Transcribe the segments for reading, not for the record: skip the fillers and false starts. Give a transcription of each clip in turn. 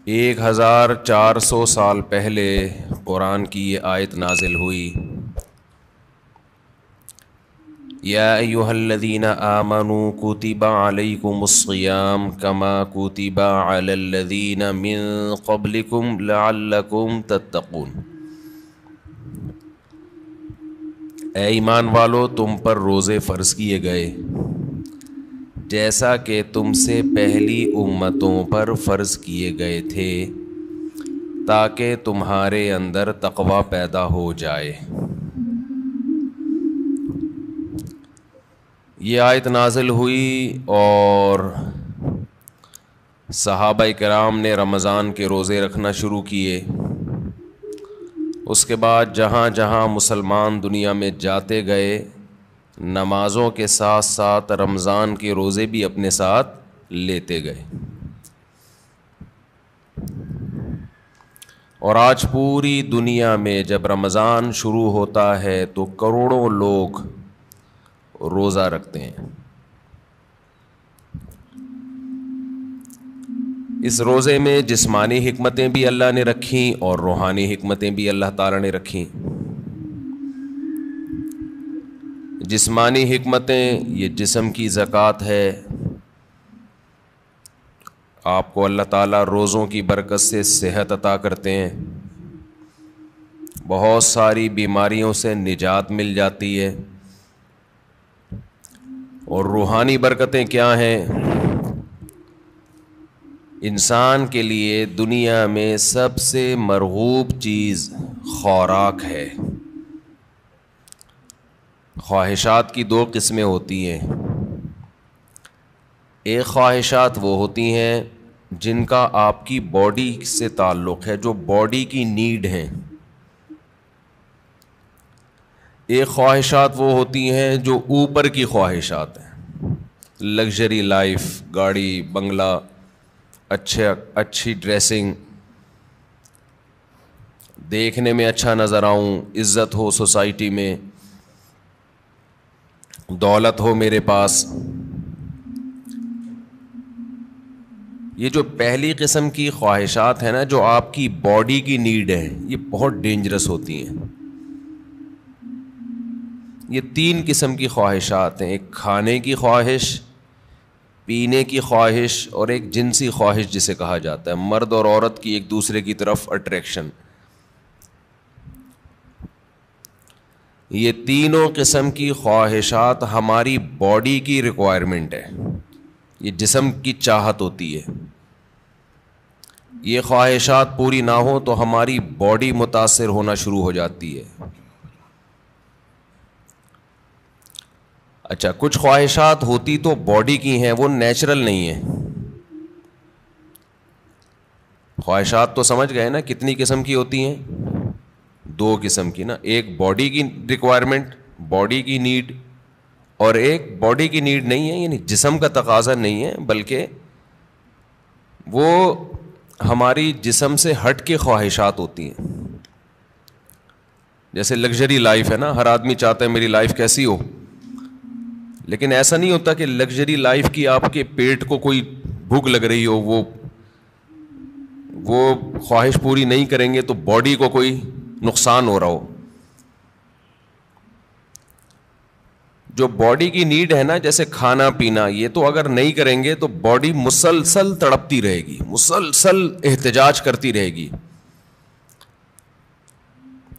1400 سال پہلے قرآن کی یہ آیت نازل ہوئی، یا ایہا الذین آمنوا کتب علیکم الصیام کما کتب علی الذین من قبلکم لعلکم تتقون۔ اے ایمان والو، تم پر روزے فرض کیے گئے جیسا کہ تم سے پہلی امتوں پر فرض کیے گئے تھے، تاکہ تمہارے اندر تقوی پیدا ہو جائے۔ یہ آیت نازل ہوئی اور صحابہ کرام نے رمضان کے روزے رکھنا شروع کیے۔ اس کے بعد جہاں جہاں مسلمان دنیا میں جاتے گئے، نمازوں کے ساتھ ساتھ رمضان کے روزے بھی اپنے ساتھ لیتے گئے، اور آج پوری دنیا میں جب رمضان شروع ہوتا ہے تو کروڑوں لوگ روزہ رکھتے ہیں۔ اس روزے میں جسمانی حکمتیں بھی اللہ نے رکھیں اور روحانی حکمتیں بھی اللہ تعالیٰ نے رکھیں۔ جسمانی حکمتیں، یہ جسم کی زکوٰۃ ہے، آپ کو اللہ تعالیٰ روزوں کی برکت سے صحت عطا کرتے ہیں، بہت ساری بیماریوں سے نجات مل جاتی ہے۔ اور روحانی برکتیں کیا ہیں؟ انسان کے لیے دنیا میں سب سے مرغوب چیز خوراک ہے۔ خواہشات کی 2 قسمیں ہوتی ہیں۔ ایک خواہشات وہ ہوتی ہیں جن کا آپ کی باڈی سے تعلق ہے، جو باڈی کی نیڈ ہیں۔ ایک خواہشات وہ ہوتی ہیں جو اوپر کی خواہشات ہیں، لگژری لائف، گاڑی بنگلہ، اچھی ڈریسنگ، دیکھنے میں اچھا نظر آؤں، عزت ہو سوسائٹی میں، دولت ہو میرے پاس۔ یہ جو پہلی قسم کی خواہشات ہیں نا، جو آپ کی باڈی کی نیڈ ہے، یہ بہت ڈینجرس ہوتی ہیں۔ یہ 3 قسم کی خواہشات ہیں، ایک کھانے کی خواہش، پینے کی خواہش، اور ایک جنسی خواہش جسے کہا جاتا ہے، مرد اور عورت کی ایک دوسرے کی طرف اٹریکشن۔ یہ تینوں قسم کی خواہشات ہماری باڈی کی ریکوائرمنٹ ہے، یہ جسم کی چاہت ہوتی ہے۔ یہ خواہشات پوری نہ ہو تو ہماری باڈی متاثر ہونا شروع ہو جاتی ہے۔ اچھا، کچھ خواہشات ہوتی تو باڈی کی ہیں، وہ نیچرل نہیں ہیں۔ خواہشات تو سمجھ گئے نا کتنی قسم کی ہوتی ہیں؟ 2 قسم کی نا، ایک باڈی کی ریکوائرمنٹ، باڈی کی نیڈ، اور ایک باڈی کی نیڈ نہیں ہے، یعنی جسم کا تقاضا نہیں ہے، بلکہ وہ ہماری جسم سے ہٹ کے خواہشات ہوتی ہیں۔ جیسے لگژری لائف ہے نا، ہر آدمی چاہتا ہے میری لائف کیسی ہو، لیکن ایسا نہیں ہوتا کہ لگژری لائف کی آپ کے پیٹ کو کوئی بھوک لگ رہی ہو، وہ خواہش پوری نہیں کریں گے تو باڈی کو کوئی نقصان ہو رہا ہو۔ جو باڈی کی نیڈ ہے نا، جیسے کھانا پینا، یہ تو اگر نہیں کریں گے تو باڈی مسلسل تڑپتی رہے گی، مسلسل احتجاج کرتی رہے گی،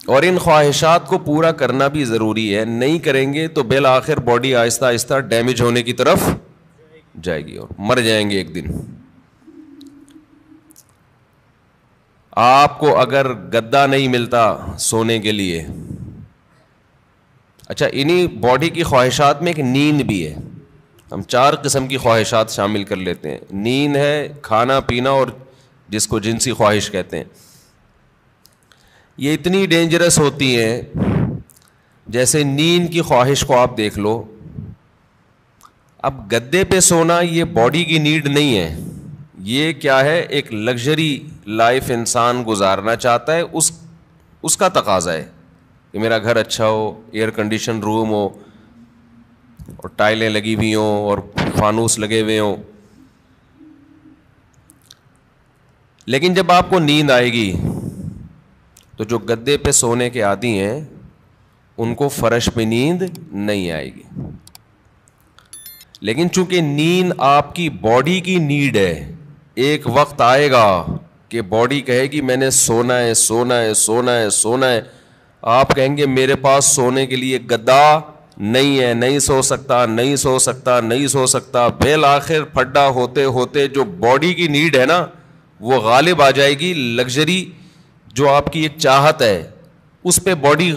اور ان خواہشات کو پورا کرنا بھی ضروری ہے۔ نہیں کریں گے تو بالآخر باڈی آہستہ آہستہ ڈیمیج ہونے کی طرف جائے گی اور مر جائیں گے ایک دن۔ آپ کو اگر گدا نہیں ملتا سونے کے لیے، اچھا، انہی باڈی کی خواہشات میں ایک نیند بھی ہے، ہم 4 قسم کی خواہشات شامل کر لیتے ہیں۔ نیند ہے، کھانا پینا، اور جس کو جنسی خواہش کہتے ہیں۔ یہ اتنی ڈینجرس ہوتی ہیں، جیسے نیند کی خواہش کو آپ دیکھ لو، اب گدے پہ سونا یہ باڈی کی نیڈ نہیں ہے، یہ کیا ہے، ایک لگژری لائف انسان گزارنا چاہتا ہے، اس کا تقاضا ہے کہ میرا گھر اچھا ہو، ایئر کنڈیشن روم ہو، اور ٹائلیں لگی ہوئی ہوں، اور فانوس لگے ہوئے ہوں۔ لیکن جب آپ کو نیند آئے گی تو جو گدے پہ سونے کے عادی ہیں ان کو فرش پہ نیند نہیں آئے گی. لیکن چونکہ نیند آپ کی باڈی کی نیڈ ہے, ایک وقت آئے گا کہ باڈی کہے گی میں نے سونا ہے سونا ہے سونا ہے سونا ہے, آپ کہیں گے میرے پاس سونے کے لیے گدا نہیں ہے, نہیں سو سکتا نہیں سو سکتا نہیں سو سکتا. بالآخر پھڈا ہوتے ہوتے جو باڈی کی نیڈ ہے نا وہ غالب آ جائے گی. لگژری جو آپ کی ایک چاہت ہے اس پہ باڈی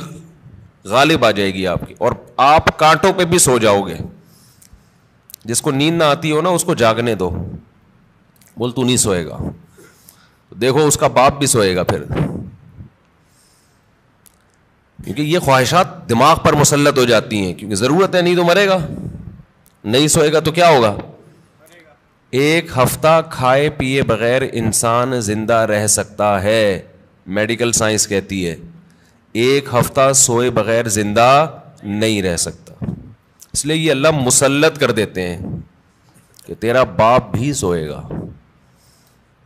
غالب آ جائے گی آپ کی, اور آپ کانٹوں پہ بھی سو جاؤ گے. جس کو نیند نہ آتی ہو نا اس کو جاگنے دو, بول تو نہیں سوئے گا, دیکھو اس کا باپ بھی سوئے گا پھر, کیونکہ یہ خواہشات دماغ پر مسلط ہو جاتی ہیں. کیونکہ ضرورت ہے, نہیں تو مرے گا, نہیں سوئے گا تو کیا ہوگا. ایک ہفتہ کھائے پیے بغیر انسان زندہ رہ سکتا ہے, میڈیکل سائنس کہتی ہے. ایک ہفتہ سوئے بغیر زندہ نہیں رہ سکتا. اس لیے یہ اللہ مسلط کر دیتے ہیں کہ تیرا باپ بھی سوئے گا.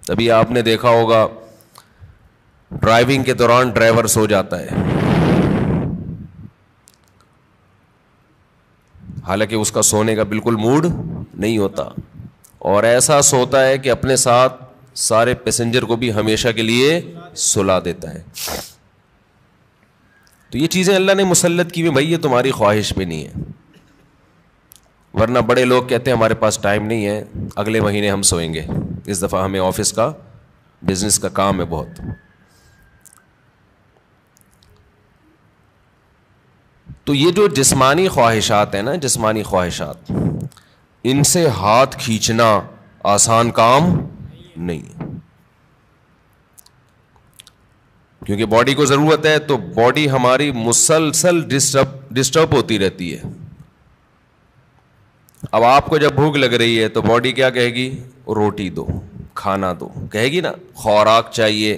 تبھی آپ نے دیکھا ہوگا ڈرائیونگ کے دوران ڈرائیور سو جاتا ہے, حالانکہ اس کا سونے کا بالکل موڈ نہیں ہوتا, اور ایسا سوتا ہے کہ اپنے ساتھ سارے پیسنجر کو بھی ہمیشہ کے لیے سلا دیتا ہے. تو یہ چیزیں اللہ نے مسلط کی ہوئی, بھائی یہ تمہاری خواہش پہ نہیں ہے. ورنہ بڑے لوگ کہتے ہیں ہمارے پاس ٹائم نہیں ہے, اگلے مہینے ہم سوئیں گے, اس دفعہ ہمیں آفس کا بزنس کا کام ہے بہت. تو یہ جو جسمانی خواہشات ہیں نا, جسمانی خواہشات, ان سے ہاتھ کھینچنا آسان کام نہیں ہے, کیونکہ باڈی کو ضرورت ہے. تو باڈی ہماری مسلسل ڈسٹرب ہوتی رہتی ہے. اب آپ کو جب بھوک لگ رہی ہے تو باڈی کیا کہے گی, روٹی دو, کھانا دو, کہے گی نا, خوراک چاہیے.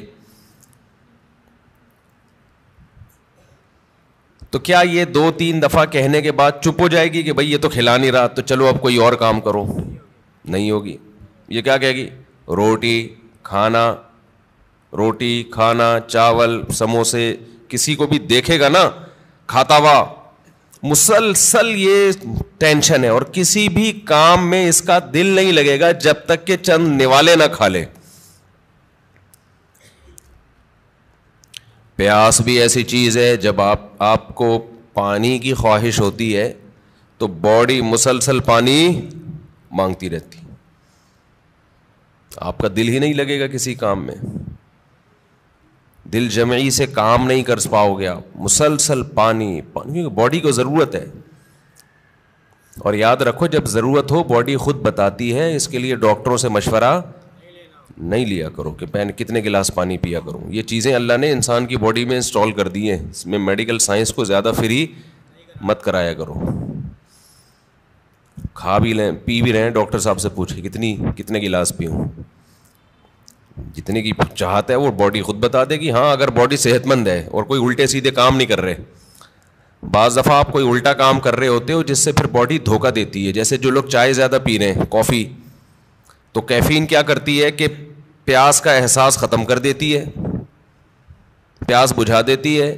تو کیا یہ 2-3 دفعہ کہنے کے بعد چپ ہو جائے گی کہ بھائی یہ تو کھلا نہیں رہا تو چلو اب کوئی اور کام کرو؟ نہیں ہوگی. یہ کیا کہے گی, روٹی کھانا, روٹی کھانا, چاول سموسے. کسی کو بھی دیکھے گا نا کھاتا ہوا, مسلسل یہ ٹینشن ہے, اور کسی بھی کام میں اس کا دل نہیں لگے گا جب تک کہ چند نوالے نہ کھا لے. پیاس بھی ایسی چیز ہے, جب آپ کو پانی کی خواہش ہوتی ہے تو باڈی مسلسل پانی مانگتی رہتی, آپ کا دل ہی نہیں لگے گا کسی کام میں, دل جمعی سے کام نہیں کر پاؤ گے آپ, مسلسل پانی پانی, باڈی کو ضرورت ہے. اور یاد رکھو جب ضرورت ہو باڈی خود بتاتی ہے, اس کے لیے ڈاکٹروں سے مشورہ نہیں لیا کرو کہ پہلے کتنے گلاس پانی پیا کروں. یہ چیزیں اللہ نے انسان کی باڈی میں انسٹال کر دی ہیں, اس میں میڈیکل سائنس کو زیادہ فری مت کرایا کرو. کھا بھی لیں پی بھی رہے ہیں, ڈاکٹر صاحب سے پوچھے کتنے گلاس پیوں, جتنے کی چاہت ہے وہ باڈی خود بتا دے گی. ہاں اگر باڈی صحت مند ہے اور کوئی الٹے سیدھے کام نہیں کر رہے. بعض دفعہ آپ کوئی الٹا کام کر رہے ہوتے ہو جس سے پھر باڈی دھوکہ دیتی ہے, جیسے جو لوگ چائے زیادہ پی رہے ہیں, کافی, تو کیفین کیا کرتی ہے کہ پیاس کا احساس ختم کر دیتی ہے, پیاس بجھا دیتی ہے,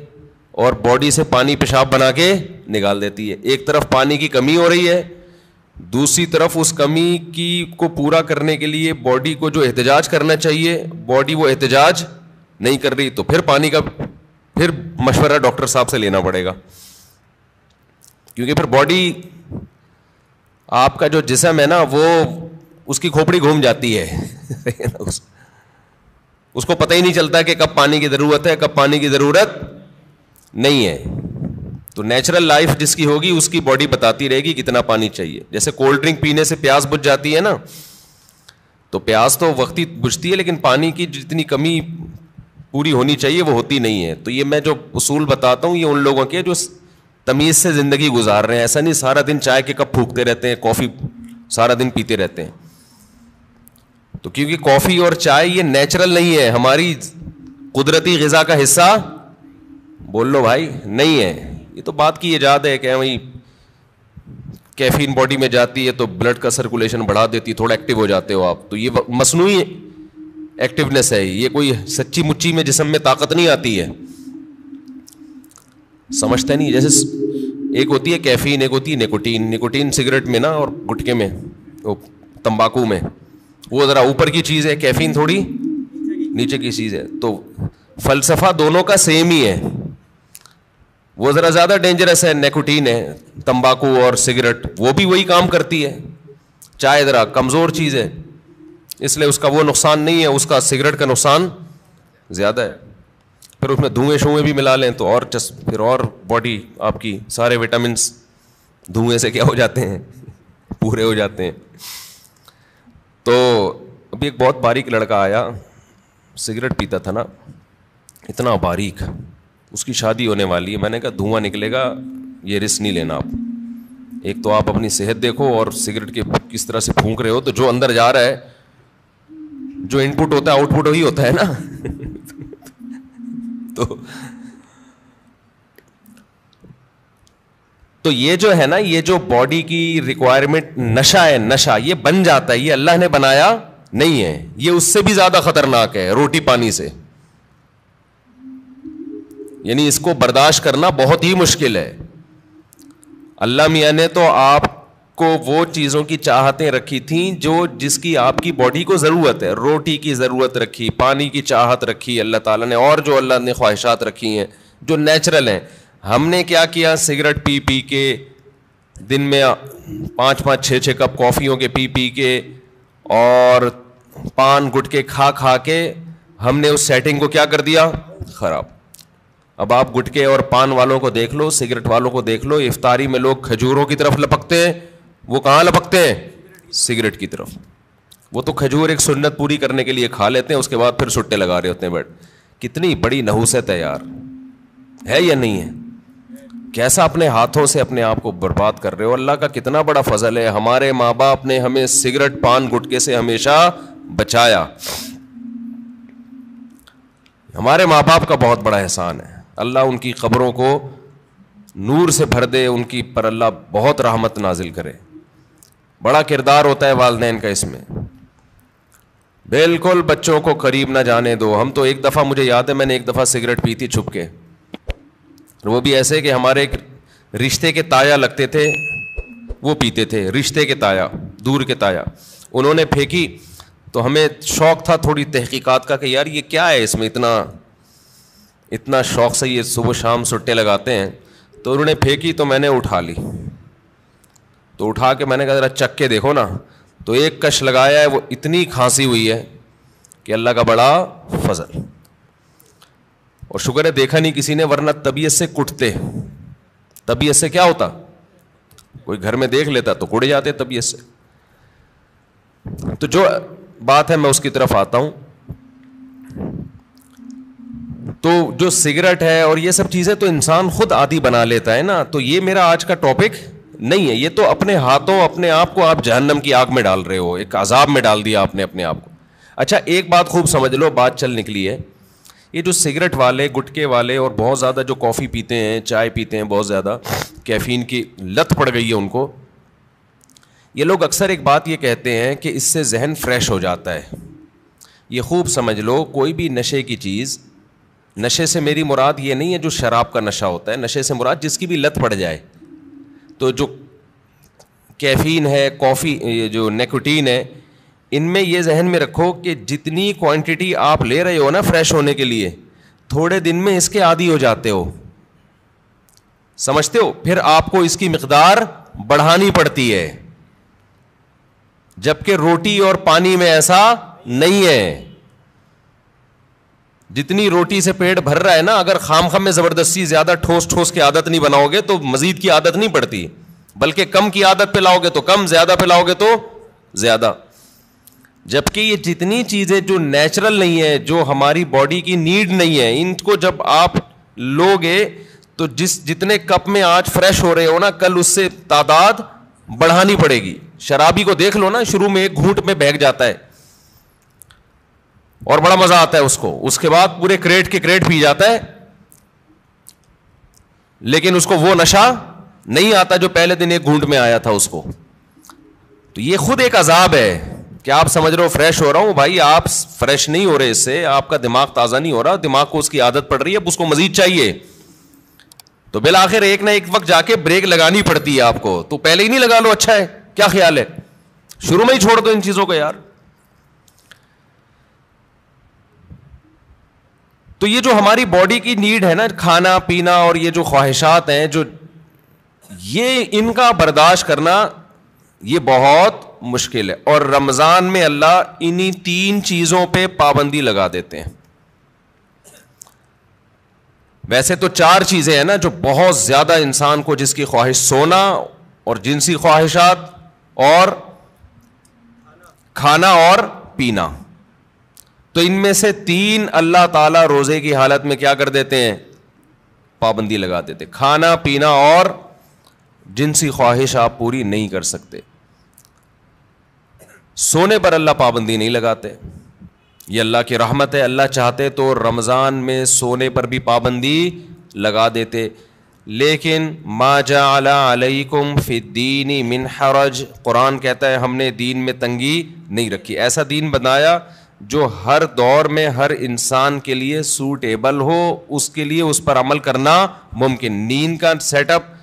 اور باڈی سے پانی پیشاب بنا کے نکال دیتی ہے. ایک طرف پانی کی کمی ہو رہی ہے, دوسری طرف اس کمی کی کو پورا کرنے کے لیے باڈی کو جو احتجاج کرنا چاہیے باڈی وہ احتجاج نہیں کر رہی, تو پھر پانی کا پھر مشورہ ڈاکٹر صاحب سے لینا پڑے گا. کیونکہ پھر باڈی, آپ کا جو جسم ہے نا وہ اس کی کھوپڑی گھوم جاتی ہے اس کو پتہ ہی نہیں چلتا کہ کب پانی کی ضرورت ہے کب پانی کی ضرورت نہیں ہے. تو نیچرل لائف جس کی ہوگی اس کی باڈی بتاتی رہے گی کتنا پانی چاہیے. جیسے کولڈ ڈرنک پینے سے پیاس بجھ جاتی ہے نا, تو پیاس تو وقتی بجھتی ہے لیکن پانی کی جتنی کمی پوری ہونی چاہیے وہ ہوتی نہیں ہے. تو یہ میں جو اصول بتاتا ہوں یہ ان لوگوں کے جو تمیز سے زندگی گزار رہے ہیں. ایسا نہیں سارا دن چائے کے کپ پھونکتے رہتے ہیں, کافی سارا دن پیتے رہتے ہیں. تو کیونکہ کافی اور چائے یہ نیچرل نہیں ہے, ہماری قدرتی غذا کا حصہ بول لو بھائی نہیں ہے. یہ تو بات کی ایجاد ہے کہ وہی کیفین باڈی میں جاتی ہے تو بلڈ کا سرکولیشن بڑھا دیتی ہے, تھوڑا ایکٹیو ہو جاتے ہو آپ. تو یہ مصنوعی ایکٹیونیس ہے, یہ کوئی سچی مچی میں جسم میں طاقت نہیں آتی ہے, سمجھتے نہیں. جیسے ایک ہوتی ہے کیفین, ایک ہوتی ہے نکوٹین. نکوٹین سگریٹ میں نا اور گٹکے میں, تمباکو میں, وہ ذرا اوپر کی چیز ہے, کیفین تھوڑی نیچے کی چیز ہے. تو فلسفہ دونوں کا سیم ہی ہے. وہ ذرا زیادہ ڈینجرس ہے نکوٹین ہے, تمباکو اور سگریٹ, وہ بھی وہی کام کرتی ہے. چائے ذرا کمزور چیز ہے, اس لیے اس کا وہ نقصان نہیں ہے, اس کا سگریٹ کا نقصان زیادہ ہے. پھر اس میں دھوئیں شوئیں بھی ملا لیں تو اور پھر اور باڈی آپ کی سارے وٹامنس دھوئیں سے کیا ہو جاتے ہیں, پورے ہو جاتے ہیں. تو ابھی ایک بہت باریک لڑکا آیا, سگریٹ پیتا تھا نا, اتنا باریک, اس کی شادی ہونے والی ہے. میں نے کہا دھواں نکلے گا, یہ رسک نہیں لینا آپ. ایک تو آپ اپنی صحت دیکھو, اور سگریٹ کے کس طرح سے پھونک رہے ہو, تو جو اندر جا رہا ہے, جو ان پٹ ہوتا ہے آؤٹ پٹ وہی ہوتا ہے نا. تو یہ جو ہے نا, یہ جو باڈی کی ریکوائرمنٹ نشہ ہے, نشہ یہ بن جاتا ہے, یہ اللہ نے بنایا نہیں ہے, یہ اس سے بھی زیادہ خطرناک ہے روٹی پانی سے. یعنی اس کو برداشت کرنا بہت ہی مشکل ہے. اللہ میاں نے تو آپ کو وہ چیزوں کی چاہتیں رکھی تھیں جس کی آپ کی باڈی کو ضرورت ہے. روٹی کی ضرورت رکھی, پانی کی چاہت رکھی اللہ تعالیٰ نے, اور جو اللہ نے خواہشات رکھی ہیں جو نیچرل ہیں. ہم نے کیا کیا, سگریٹ پی پی کے, دن میں 5-6 کپ کافیوں کے پی پی کے, اور پان گٹکے کھا کھا کے ہم نے اس سیٹنگ کو کیا کر دیا, خراب. اب آپ گٹکے اور پان والوں کو دیکھ لو, سگریٹ والوں کو دیکھ لو, افطاری میں لوگ کھجوروں کی طرف لپکتے ہیں, وہ کہاں لپکتے ہیں, سگریٹ کی طرف. وہ تو کھجور ایک سنت پوری کرنے کے لیے کھا لیتے ہیں, اس کے بعد پھر سٹے لگا رہے ہوتے ہیں بیٹھ. کتنی بڑی نحوست ہے یار, ہے یا نہیں ہے؟ کیسا اپنے ہاتھوں سے اپنے آپ کو برباد کر رہے ہو. اللہ کا کتنا بڑا فضل ہے, ہمارے ماں باپ نے ہمیں سگریٹ پان گٹکے سے ہمیشہ بچایا. ہمارے ماں باپ کا بہت بڑا احسان ہے. اللہ ان کی قبروں کو نور سے بھر دے, ان کی پر اللہ بہت رحمت نازل کرے. بڑا کردار ہوتا ہے والدین کا اس میں. بالکل بچوں کو قریب نہ جانے دو. ہم تو ایک دفعہ, مجھے یاد ہے میں نے ایک دفعہ سگریٹ پی تھی چھپ کے, وہ بھی ایسے کہ ہمارے ایک رشتے کے تایا لگتے تھے, وہ پیتے تھے, رشتے کے تایا, دور کے تایا. انہوں نے پھینکی تو ہمیں شوق تھا تھوڑی تحقیقات کا کہ یار یہ کیا ہے, اس میں اتنا شوق سے یہ صبح شام سٹے لگاتے ہیں. تو انہوں نے پھینکی تو میں نے اٹھا لی, تو اٹھا کے میں نے کہا ذرا چک کے دیکھو نا, تو ایک کش لگایا ہے, وہ اتنی کھانسی ہوئی ہے کہ اللہ کا بڑا فضل. اور شکر ہے دیکھا نہیں کسی نے, ورنہ طبیعت سے کٹتے. طبیعت سے کیا ہوتا, کوئی گھر میں دیکھ لیتا تو کٹ جاتے طبیعت سے. تو جو بات ہے میں اس کی طرف آتا ہوں. تو جو سگریٹ ہے اور یہ سب چیزیں تو انسان خود عادی بنا لیتا ہے نا. تو یہ میرا آج کا ٹاپک نہیں ہے, یہ تو اپنے ہاتھوں اپنے آپ کو آپ جہنم کی آگ میں ڈال رہے ہو, ایک عذاب میں ڈال دیا آپ نے اپنے آپ کو. اچھا ایک بات خوب سمجھ لو, بات چل نکلی ہے. یہ جو سگریٹ والے, گٹکے والے, اور بہت زیادہ جو کافی پیتے ہیں, چائے پیتے ہیں, بہت زیادہ کیفین کی لت پڑ گئی ہے ان کو, یہ لوگ اکثر ایک بات یہ کہتے ہیں کہ اس سے ذہن فریش ہو جاتا ہے. یہ خوب سمجھ لو, کوئی بھی نشے کی چیز, نشے سے میری مراد یہ نہیں ہے جو شراب کا نشہ ہوتا ہے, نشے سے مراد جس کی بھی لت پڑ جائے. تو جو کیفین ہے, کافی, یہ جو نیکوٹین ہے, ان میں یہ ذہن میں رکھو کہ جتنی کوانٹٹی آپ لے رہے ہو نا فریش ہونے کے لیے, تھوڑے دن میں اس کے عادی ہو جاتے ہو, سمجھتے ہو. پھر آپ کو اس کی مقدار بڑھانی پڑتی ہے, جبکہ روٹی اور پانی میں ایسا نہیں ہے. جتنی روٹی سے پیٹ بھر رہا ہے نا, اگر خام خام میں زبردستی زیادہ ٹھوس ٹھوس کی عادت نہیں بناؤ گے تو مزید کی عادت نہیں پڑتی, بلکہ کم کی عادت پہ لاؤ گے تو کم, زیادہ پہ لاؤ گے تو زیادہ. جبکہ یہ جتنی چیزیں جو نیچرل نہیں ہے, جو ہماری باڈی کی نیڈ نہیں ہے, ان کو جب آپ لوگے تو جتنے کپ میں آج فریش ہو رہے ہو نا, کل اس سے تعداد بڑھانی پڑے گی. شرابی کو دیکھ لو نا, شروع میں ایک گھونٹ میں بہک جاتا ہے اور بڑا مزہ آتا ہے اس کو, اس کے بعد پورے کریٹ کے کریٹ پی جاتا ہے, لیکن اس کو وہ نشہ نہیں آتا جو پہلے دن ایک گھونٹ میں آیا تھا اس کو. تو یہ خود ایک عذاب ہے کیا آپ سمجھ رہے ہو فریش ہو رہا ہوں؟ بھائی آپ فریش نہیں ہو رہے اس سے, آپ کا دماغ تازہ نہیں ہو رہا, دماغ کو اس کی عادت پڑ رہی ہے, اب اس کو مزید چاہیے, تو بالآخر ایک نہ ایک وقت جا کے بریک لگانی پڑتی ہے آپ کو. تو پہلے ہی نہیں لگا لو, اچھا ہے, کیا خیال ہے, شروع میں ہی چھوڑ دو ان چیزوں کو یار. تو یہ جو ہماری باڈی کی نیڈ ہے نا, کھانا پینا اور یہ جو خواہشات ہیں, جو یہ ان کا برداشت کرنا یہ بہت مشکل ہے. اور رمضان میں اللہ انہی 3 چیزوں پہ پابندی لگا دیتے ہیں. ویسے تو 4 چیزیں ہیں نا جو بہت زیادہ انسان کو, جس کی خواہش سونا اور جنسی خواہشات اور کھانا اور پینا, تو ان میں سے 3 اللہ تعالیٰ روزے کی حالت میں کیا کر دیتے ہیں, پابندی لگا دیتے. کھانا پینا اور جنسی خواہش آپ پوری نہیں کر سکتے. سونے پر اللہ پابندی نہیں لگاتے, یہ اللہ کی رحمت ہے. اللہ چاہتے تو رمضان میں سونے پر بھی پابندی لگا دیتے, لیکن ما جعل علیکم فی الدین من حرج, قرآن کہتا ہے ہم نے دین میں تنگی نہیں رکھی. ایسا دین بنایا جو ہر دور میں ہر انسان کے لیے سوٹیبل ہو, اس کے لیے اس پر عمل کرنا ممکن. نیند کا سیٹ اپ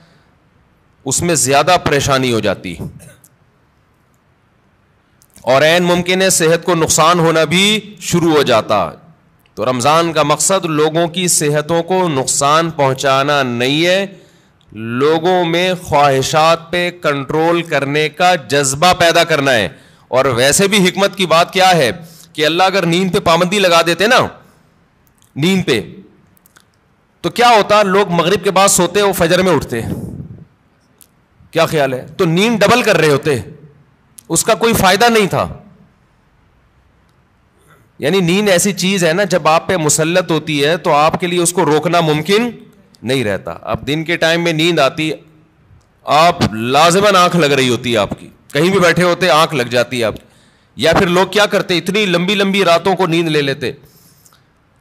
اس میں زیادہ پریشانی ہو جاتی اور عین ممکن ہے صحت کو نقصان ہونا بھی شروع ہو جاتا. تو رمضان کا مقصد لوگوں کی صحتوں کو نقصان پہنچانا نہیں ہے, لوگوں میں خواہشات پہ کنٹرول کرنے کا جذبہ پیدا کرنا ہے. اور ویسے بھی حکمت کی بات کیا ہے کہ اللہ اگر نیند پہ پابندی لگا دیتے نا, نیند پہ, تو کیا ہوتا, لوگ مغرب کے بعد سوتے وہ فجر میں اٹھتے, کیا خیال ہے, تو نیند ڈبل کر رہے ہوتے, اس کا کوئی فائدہ نہیں تھا. یعنی نیند ایسی چیز ہے نا جب آپ پہ مسلط ہوتی ہے تو آپ کے لیے اس کو روکنا ممکن نہیں رہتا. اب دن کے ٹائم میں نیند آتی, آپ لازماً آنکھ لگ رہی ہوتی ہے آپ کی, کہیں بھی بیٹھے ہوتے آنکھ لگ جاتی ہے آپ کی. یا پھر لوگ کیا کرتے, اتنی لمبی لمبی راتوں کو نیند لے لیتے,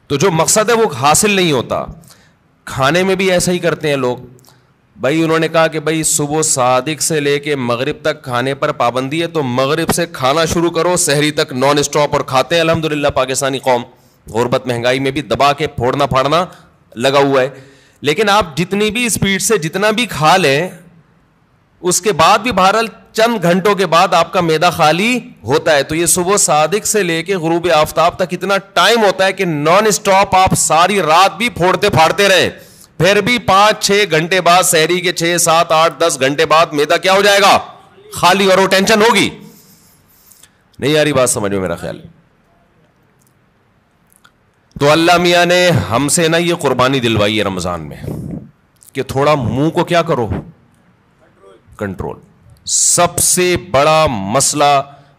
تو جو مقصد ہے وہ حاصل نہیں ہوتا. کھانے میں بھی ایسا ہی کرتے ہیں لوگ. بھائی انہوں نے کہا کہ بھائی صبح صادق سے لے کے مغرب تک کھانے پر پابندی ہے, تو مغرب سے کھانا شروع کرو, سحری تک نان اسٹاپ, اور کھاتے ہیں. الحمدللہ پاکستانی قوم غربت مہنگائی میں بھی دبا کے پھوڑنا پھاڑنا لگا ہوا ہے. لیکن آپ جتنی بھی اسپیڈ سے جتنا بھی کھا لیں, اس کے بعد بھی بہرحال چند گھنٹوں کے بعد آپ کا معدہ خالی ہوتا ہے. تو یہ صبح صادق سے لے کے غروب آفتاب تک اتنا ٹائم ہوتا ہے کہ نان اسٹاپ آپ ساری رات بھی پھوڑتے پھاڑتے رہیں, پھر بھی 5-6 گھنٹے بعد, سحری کے 6, 7, 8, 10 گھنٹے بعد معدہ کیا ہو جائے گا, خالی, اور وہ ٹینشن ہوگی. نہیں یاری بات سمجھ میں میرا خیال ہے. تو اللہ میاں نے ہم سے نا یہ قربانی دلوائی ہے رمضان میں کہ تھوڑا منہ کو کیا کرو, کنٹرول. سب سے بڑا مسئلہ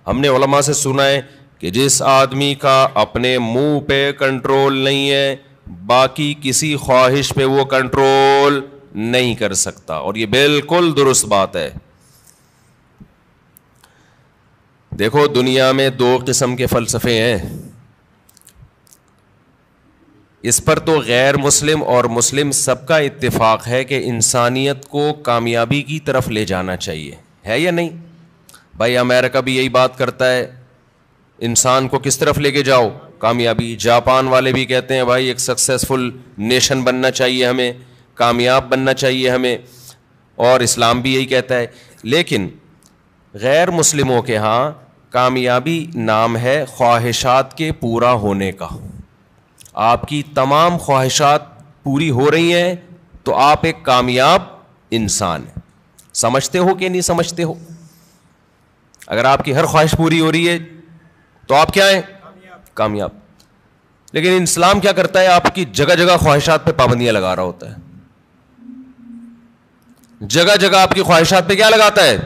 ہم نے علماء سے سنا ہے کہ جس آدمی کا اپنے منہ پہ کنٹرول نہیں ہے, باقی کسی خواہش پہ وہ کنٹرول نہیں کر سکتا. اور یہ بالکل درست بات ہے. دیکھو دنیا میں 2 قسم کے فلسفے ہیں, اس پر تو غیر مسلم اور مسلم سب کا اتفاق ہے کہ انسانیت کو کامیابی کی طرف لے جانا چاہیے, ہے یا نہیں؟ بھائی امریکہ بھی یہی بات کرتا ہے, انسان کو کس طرف لے کے جاؤ, کامیابی. جاپان والے بھی کہتے ہیں بھائی ایک سکسیسفل نیشن بننا چاہیے ہمیں, کامیاب بننا چاہیے ہمیں, اور اسلام بھی یہی کہتا ہے. لیکن غیر مسلموں کے ہاں کامیابی نام ہے خواہشات کے پورا ہونے کا. آپ کی تمام خواہشات پوری ہو رہی ہیں تو آپ ایک کامیاب انسان ہیں. سمجھتے ہو کہ نہیں سمجھتے ہو؟ اگر آپ کی ہر خواہش پوری ہو رہی ہے تو آپ کیا ہیں, کامیاب. لیکن اسلام کیا کرتا ہے, آپ کی جگہ جگہ خواہشات پہ پابندیاں لگا رہا ہوتا ہے. جگہ جگہ آپ کی خواہشات پہ کیا لگاتا ہے,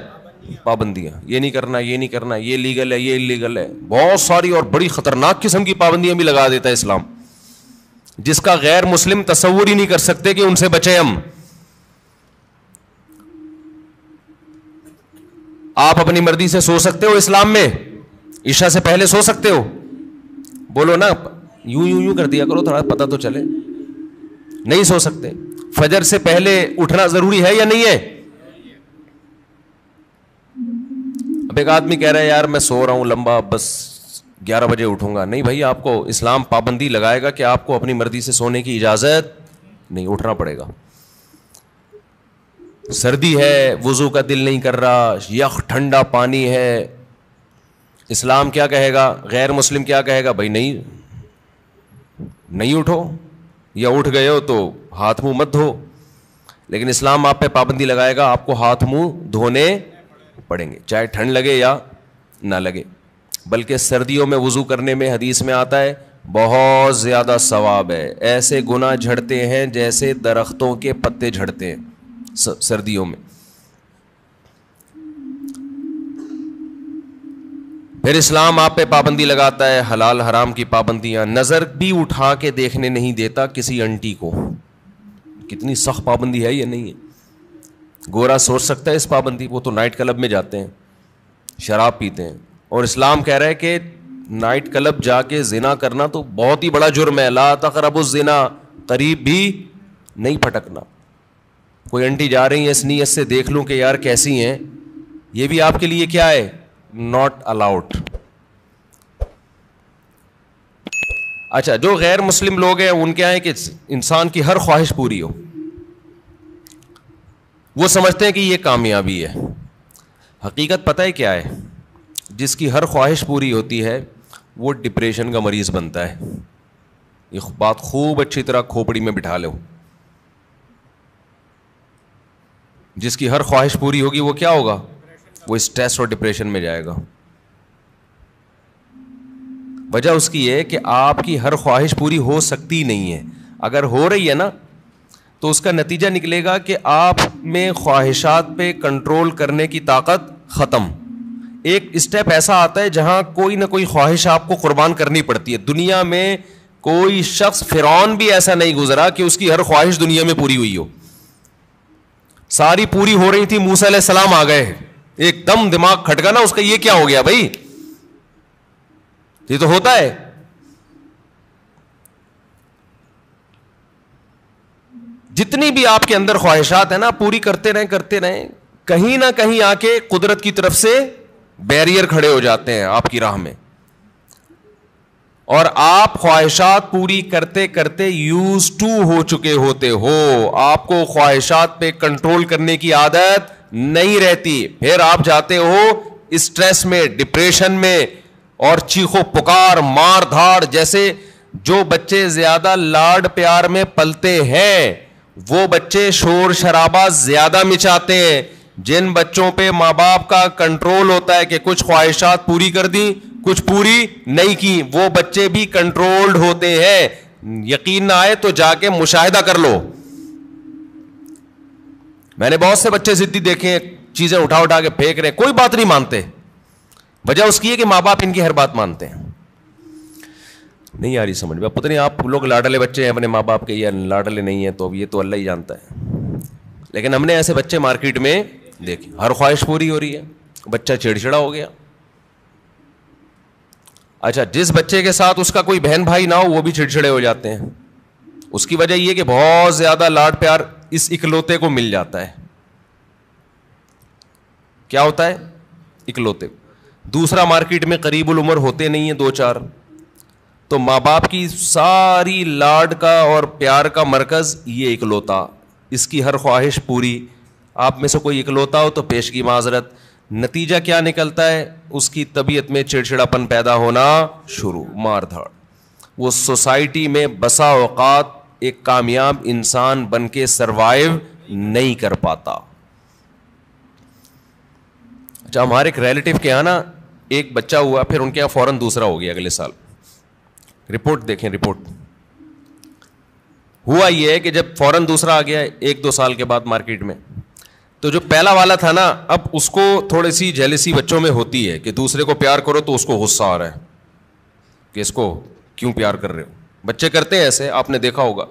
پابندیاں. یہ نہیں کرنا, یہ نہیں کرنا, یہ لیگل ہے, یہ انلیگل ہے, بہت ساری اور بڑی خطرناک قسم کی پابندیاں بھی لگا دیتا ہے اسلام, جس کا غیر مسلم تصور ہی نہیں کر سکتے کہ ان سے بچے ہم. آپ اپنی مرضی سے سو سکتے ہو اسلام میں, عشاء سے پہلے سو سکتے ہو, بولو نا, یوں کر دیا کرو تھوڑا پتہ تو چلے. نہیں سو سکتے. فجر سے پہلے اٹھنا ضروری ہے یا نہیں ہے؟ اب ایک آدمی کہہ رہا ہے یار میں سو رہا ہوں لمبا, بس 11 بجے اٹھوں گا. نہیں بھائی, آپ کو اسلام پابندی لگائے گا کہ آپ کو اپنی مرضی سے سونے کی اجازت نہیں, اٹھنا پڑے گا. سردی ہے, وضو کا دل نہیں کر رہا, یخ ٹھنڈا پانی ہے, اسلام کیا کہے گا, غیر مسلم کیا کہے گا, بھائی نہیں اٹھو, یا اٹھ گئے ہو تو ہاتھ منہ مت دھو. لیکن اسلام آپ پہ پابندی لگائے گا, آپ کو ہاتھ منہ دھونے پڑیں گے چاہے ٹھنڈ لگے یا نہ لگے. بلکہ سردیوں میں وضو کرنے میں حدیث میں آتا ہے بہت زیادہ ثواب ہے, ایسے گناہ جھڑتے ہیں جیسے درختوں کے پتے جھڑتے ہیں سردیوں میں. پھر اسلام آپ پہ پابندی لگاتا ہے حلال حرام کی پابندیاں. نظر بھی اٹھا کے دیکھنے نہیں دیتا کسی انٹی کو. کتنی سخت پابندی ہے یہ نہیں ہے. گورا سوچ سکتا ہے اس پابندی, وہ تو نائٹ کلب میں جاتے ہیں, شراب پیتے ہیں, اور اسلام کہہ رہا ہے کہ نائٹ کلب جا کے زنا کرنا تو بہت ہی بڑا جرم ہے. لا تقربوا الزنا, قریب بھی نہیں پھٹکنا. کوئی انٹی جا رہی ہیں اس نیت سے دیکھ لوں کہ یار کیسی ہیں, یہ بھی آپ کے لیے کیا ہے, ناٹ الاؤڈ. اچھا, جو غیر مسلم لوگ ہیں ان کے یہاں کہ انسان کی ہر خواہش پوری ہو, وہ سمجھتے ہیں کہ یہ کامیابی ہے. حقیقت پتہ ہے کیا ہے, جس کی ہر خواہش پوری ہوتی ہے وہ ڈپریشن کا مریض بنتا ہے. یہ بات خوب اچھی طرح کھوپڑی میں بٹھا لو. جس کی ہر خواہش پوری ہوگی وہ کیا ہوگا, وہ اسٹریس اور ڈپریشن میں جائے گا. وجہ اس کی ہے کہ آپ کی ہر خواہش پوری ہو سکتی نہیں ہے. اگر ہو رہی ہے نا تو اس کا نتیجہ نکلے گا کہ آپ میں خواہشات پہ کنٹرول کرنے کی طاقت ختم. ایک اسٹیپ ایسا آتا ہے جہاں کوئی نہ کوئی خواہش آپ کو قربان کرنی پڑتی ہے. دنیا میں کوئی شخص, فرعون بھی ایسا نہیں گزرا کہ اس کی ہر خواہش دنیا میں پوری ہوئی ہو. ساری پوری ہو رہی تھی, موسیٰ علیہ السلام آ گئے, ایک دم دماغ کھٹکا نا اس کا, یہ کیا ہو گیا بھائی, یہ تو ہوتا ہے. جتنی بھی آپ کے اندر خواہشات ہیں نا, پوری کرتے رہیں, کہیں نہ کہیں آ کے قدرت کی طرف سے بیریئر کھڑے ہو جاتے ہیں آپ کی راہ میں, اور آپ خواہشات پوری کرتے کرتے یوز ٹو ہو چکے ہوتے ہو. آپ کو خواہشات پہ کنٹرول کرنے کی عادت نہیں رہتی. پھر آپ جاتے ہو اسٹریس میں, ڈپریشن میں, اور چیخو پکار, مار دھاڑ. جیسے جو بچے زیادہ لاڈ پیار میں پلتے ہیں وہ بچے شور شرابہ زیادہ مچاتے ہیں. جن بچوں پہ ماں باپ کا کنٹرول ہوتا ہے کہ کچھ خواہشات پوری کر دی, کچھ پوری نہیں کی, وہ بچے بھی کنٹرولڈ ہوتے ہیں. یقین نہ آئے تو جا کے مشاہدہ کر لو. میں نے بہت سے بچے ضدی دیکھے ہیں, چیزیں اٹھا کے پھینک رہے, کوئی بات نہیں مانتے. وجہ اس کی ہے کہ ماں باپ ان کی ہر بات مانتے ہیں. نہیں آ رہی سمجھ میں, پتہ نہیں آپ لوگ لاڈلے بچے ہیں اپنے ماں باپ کے یا لاڈلے نہیں ہیں, تو یہ تو اللہ ہی جانتا ہے. لیکن ہم نے ایسے بچے مارکیٹ میں دیکھے, ہر خواہش پوری ہو رہی ہے, بچہ چڑچڑا ہو گیا. اچھا, جس بچے کے ساتھ اس کا کوئی بہن بھائی نہ ہو وہ بھی چڑچڑے ہو جاتے ہیں. اس کی وجہ یہ کہ بہت زیادہ لاڈ پیار اس اکلوتے کو مل جاتا ہے. کیا ہوتا ہے, اکلوتے. دوسرا مارکیٹ میں قریب العمر ہوتے نہیں ہیں 2-4, تو ماں باپ کی ساری لاڈ کا اور پیار کا مرکز یہ اکلوتا, اس کی ہر خواہش پوری. آپ میں سے کوئی اکلوتا ہو تو پیش کی معذرت. نتیجہ کیا نکلتا ہے, اس کی طبیعت میں چڑچڑاپن پیدا ہونا شروع, مار دھاڑ. وہ سوسائٹی میں بسا اوقات ایک کامیاب انسان بن کے سروائیو نہیں کر پاتا. اچھا, ہمارے ایک ریلیٹیو کے یہاں نا ایک بچہ ہوا, پھر ان کے یہاں فوراً دوسرا ہو گیا اگلے سال. رپورٹ دیکھیں, رپورٹ. ہوا یہ ہے کہ جب فوراً دوسرا آ گیا 1-2 سال کے بعد مارکیٹ میں, تو جو پہلا والا تھا نا, اب اس کو تھوڑی سی جیلسی بچوں میں ہوتی ہے کہ دوسرے کو پیار کرو تو اس کو غصہ آ رہا ہے کہ اس کو کیوں پیار کر رہے ہو. بچے کرتے ہیں ایسے, آپ نے دیکھا ہوگا.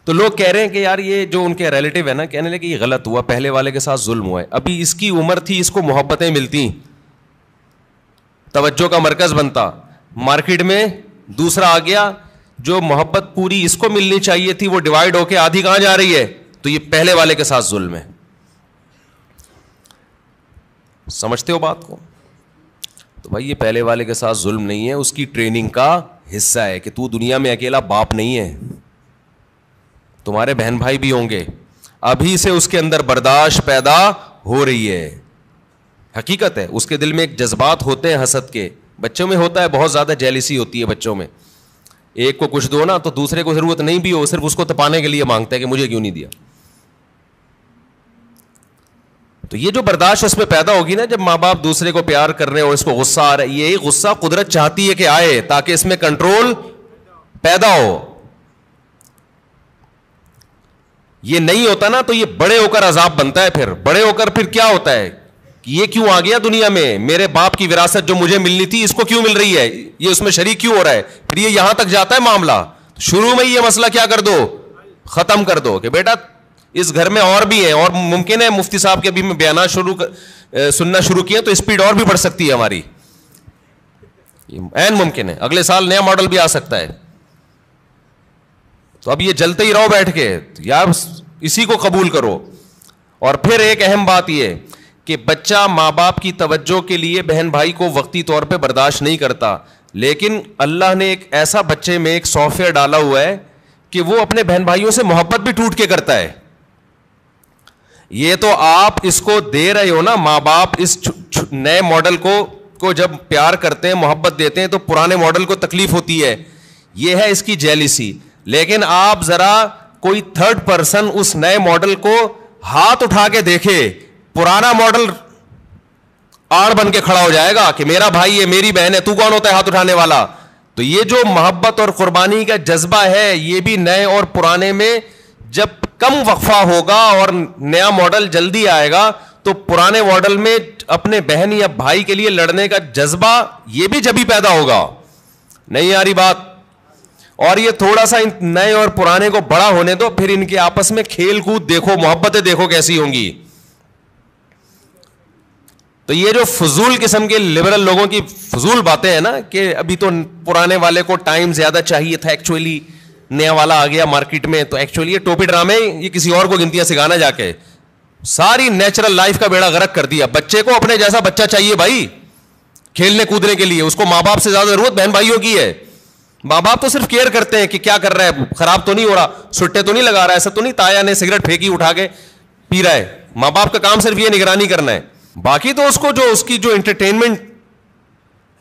تو لوگ کہہ رہے ہیں کہ یار یہ جو ان کے ریلیٹیو ہے نا, کہنے لگے کہ یہ غلط ہوا, پہلے والے کے ساتھ ظلم ہوا ہے. ابھی اس کی عمر تھی, اس کو محبتیں ملتی, توجہ کا مرکز بنتا. مارکیٹ میں دوسرا آ گیا, جو محبت پوری اس کو ملنی چاہیے تھی وہ ڈیوائڈ ہو کے آدھی کہاں جا رہی ہے, تو یہ پہلے والے کے ساتھ ظلم ہے. سمجھتے ہو بات کو؟ تو بھائی یہ پہلے والے کے ساتھ ظلم نہیں ہے, اس کی ٹریننگ کا حصہ ہے کہ تو دنیا میں اکیلا باپ نہیں ہے, تمہارے بہن بھائی بھی ہوں گے. ابھی سے اس کے اندر برداشت پیدا ہو رہی ہے, حقیقت ہے. اس کے دل میں ایک جذبات ہوتے ہیں حسد کے, بچوں میں ہوتا ہے, بہت زیادہ جیلسی ہوتی ہے بچوں میں. ایک کو کچھ دو نا تو دوسرے کو ضرورت نہیں بھی ہو, صرف اس کو تپانے کے لیے مانگتا ہے کہ مجھے کیوں نہیں دیا. تو یہ جو برداشت اس میں پیدا ہوگی نا, جب ماں باپ دوسرے کو پیار کر رہے ہیں اور اس کو غصہ آ رہا ہے, یہی غصہ قدرت چاہتی ہے کہ آئے تاکہ اس میں کنٹرول پیدا ہو. یہ نہیں ہوتا نا تو یہ بڑے ہو کر عذاب بنتا ہے. پھر بڑے ہو کر پھر کیا ہوتا ہے کہ یہ کیوں آ گیا دنیا میں, میرے باپ کی وراثت جو مجھے ملنی تھی اس کو کیوں مل رہی ہے, یہ اس میں شریک کیوں ہو رہا ہے. پھر یہ یہاں تک جاتا ہے معاملہ. شروع میں یہ مسئلہ کیا کر دو, ختم کر دو کہ بیٹا اس گھر میں اور بھی ہیں, اور ممکن ہے مفتی صاحب کے ابھی میں بیانات سننا شروع کیے تو اسپیڈ اور بھی بڑھ سکتی ہے ہماری, عین ممکن ہے. اگلے سال نیا ماڈل بھی آ سکتا ہے. تو اب یہ جلتے ہی رہو بیٹھ کے, یار اسی کو قبول کرو. اور پھر ایک اہم بات یہ کہ بچہ ماں باپ کی توجہ کے لیے بہن بھائی کو وقتی طور پہ برداشت نہیں کرتا, لیکن اللہ نے ایک ایسا بچے میں ایک سافٹ ویئر ڈالا ہوا ہے کہ وہ اپنے بہن بھائیوں سے محبت بھی ٹوٹ کے کرتا ہے. یہ تو آپ اس کو دے رہے ہو نا, ماں باپ اس نئے ماڈل کو جب پیار کرتے ہیں, محبت دیتے ہیں, تو پرانے ماڈل کو تکلیف ہوتی ہے. یہ ہے اس کی جیلسی. لیکن آپ ذرا کوئی تھرڈ پرسن اس نئے ماڈل کو ہاتھ اٹھا کے دیکھے, پرانا ماڈل آڑ بن کے کھڑا ہو جائے گا کہ میرا بھائی ہے, میری بہن ہے, تو کون ہوتا ہے ہاتھ اٹھانے والا. تو یہ جو محبت اور قربانی کا جذبہ ہے, یہ بھی نئے اور پرانے میں جب کم وقفہ ہوگا اور نیا ماڈل جلدی آئے گا, تو پرانے ماڈل میں اپنے بہن یا بھائی کے لیے لڑنے کا جذبہ یہ بھی جبھی پیدا ہوگا. نہیں آ رہی بات؟ اور یہ تھوڑا سا نئے اور پرانے کو بڑا ہونے دو, پھر ان کے آپس میں کھیل کود دیکھو, محبتیں دیکھو کیسی ہوں گی. تو یہ جو فضول قسم کے لبرل لوگوں کی فضول باتیں ہیں نا کہ ابھی تو پرانے والے کو ٹائم زیادہ چاہیے تھا, ایکچولی نیا والا آ گیا مارکیٹ میں, تو ایکچولی یہ ٹوپی ڈرامے یہ کسی اور کو گنتیاں سکھانا جا کے ساری نیچرل لائف کا بیڑا غرق کر دیا. بچے کو اپنے جیسا بچہ چاہیے بھائی کھیلنے کودنے کے لیے, اس کو ماں باپ سے زیادہ ضرورت بہن بھائیوں کی ہے. ماں باپ تو صرف کیئر کرتے ہیں کہ کیا کر رہا ہے, خراب تو نہیں ہو رہا, سٹے تو نہیں لگا رہا ہے, ایسا تو نہیں تایا نے سگریٹ پھینکی اٹھا کے پی رہا ہے. ماں باپ کا کام صرف یہ نگرانی کرنا ہے. باقی تو اس کو جو اس کی جو انٹرٹینمنٹ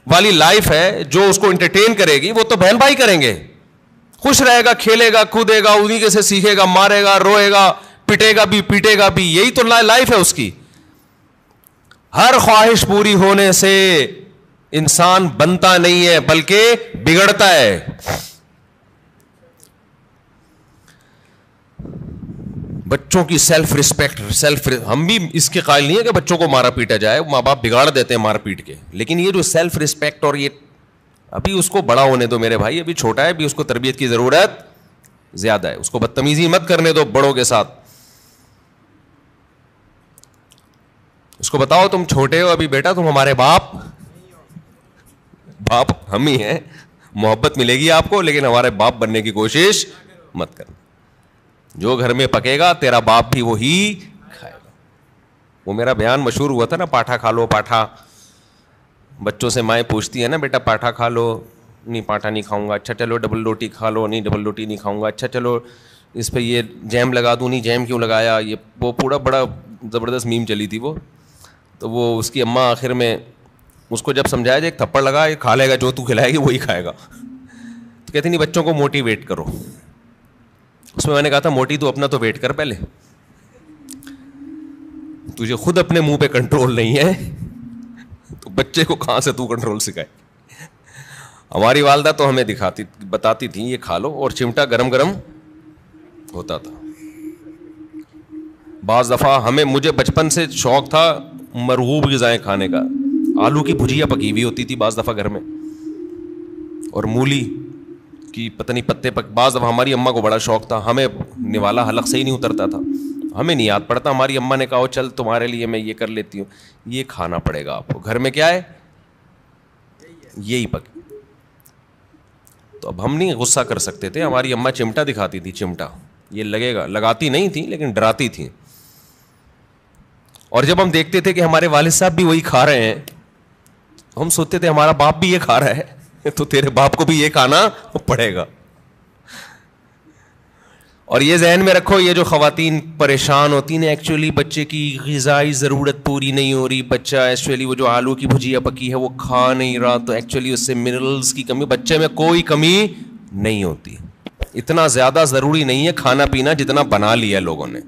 والی لائف ہے, جو اس کو انٹرٹین کرے گی, وہ تو بہن بھائی کریں گے. خوش رہے گا, کھیلے گا, کودے گا, انہیں کے سے سیکھے گا, مارے گا, روئے گا, پٹے گا بھی, پیٹے گا بھی. یہی تو لائف ہے اس کی. ہر خواہش پوری ہونے سے انسان بنتا نہیں ہے بلکہ بگڑتا ہے. بچوں کی سیلف رسپیکٹ, ہم بھی اس کے قائل نہیں ہے کہ بچوں کو مارا پیٹا جائے, ماں باپ بگاڑ دیتے ہیں مار پیٹ کے, لیکن یہ جو سیلف رسپیکٹ اور یہ ابھی اس کو بڑا ہونے دو میرے بھائی, ابھی چھوٹا ہے, ابھی اس کو تربیت کی ضرورت زیادہ ہے. اس کو بدتمیزی مت کرنے دو بڑوں کے ساتھ. اس کو بتاؤ تم چھوٹے ہو ابھی بیٹا, تم ہمارے باپ ہم ہی ہیں, محبت ملے گی آپ کو, لیکن ہمارے باپ بننے کی کوشش مت کرنا. جو گھر میں پکے گا تیرا باپ بھی وہی کھائے گا. وہ میرا بیان مشہور ہوا تھا نا, پاٹھا کھا لو پاٹھا. بچوں سے مائیں پوچھتی ہے نا, بیٹا پاٹھا کھا لو, نہیں پاٹھا نہیں کھاؤں گا. اچھا چلو ڈبل روٹی کھا لو, نہیں ڈبل روٹی نہیں کھاؤں گا. اچھا چلو اس پہ یہ جیم لگا دوں, نہیں جیم کیوں لگایا. یہ وہ پورا بڑا زبردست میم چلی تھی وہ. تو وہ اس کی اماں آخر میں اس کو جب سمجھایا جائے ایک تھپڑ لگا, یہ کھا لے گا, جو تو کھلائے گی وہی کھائے گا. تو کہتے نہیں بچوں کو موٹیویٹ کرو. اس میں نے کہا تھا موٹی تو اپنا تو ویٹ کر, پہلے تجھے خود اپنے منہ پہ کنٹرول نہیں ہے تو بچے کو کہاں سے تو کنٹرول سکھائے. ہماری والدہ تو ہمیں بتاتی تھی یہ کھا لو, اور چمٹا گرم گرم ہوتا تھا. بعض دفعہ مجھے بچپن سے شوق تھا مرغوب غذائیں کھانے کا. آلو کی بھجیا پکی ہوئی ہوتی تھی بعض دفعہ گھر میں, اور مولی کی پتہ نہیں پتے بعض دفعہ ہماری اماں کو بڑا شوق تھا. ہمیں نوالا حلق سے ہی نہیں اترتا تھا, ہمیں نہیں یاد پڑتا. ہماری اماں نے کہا چل تمہارے لیے میں یہ کر لیتی ہوں, یہ کھانا پڑے گا آپ کو. گھر میں کیا ہے, یہی پک. تو اب ہم نہیں غصہ کر سکتے تھے. ہماری اماں چمٹا دکھاتی تھی, چمٹا یہ لگے گا, لگاتی نہیں تھی لیکن ڈراتی تھی. اور جب ہم دیکھتے تھے کہ ہمارے والد صاحب بھی وہی کھا رہے ہیں, ہم سوچتے تھے ہمارا باپ بھی یہ کھا رہا ہے تو تیرے باپ کو بھی یہ کھانا پڑے گا. اور یہ ذہن میں رکھو, یہ جو خواتین پریشان ہوتی ہیں ایکچولی بچے کی غذائی ضرورت پوری نہیں ہو رہی, بچہ ایکچولی وہ جو آلو کی بھجیا پکی ہے وہ کھا نہیں رہا, تو ایکچولی اس سے منرلز کی کمی, بچے میں کوئی کمی نہیں ہوتی. اتنا زیادہ ضروری نہیں ہے کھانا پینا جتنا بنا لیا لوگوں نے.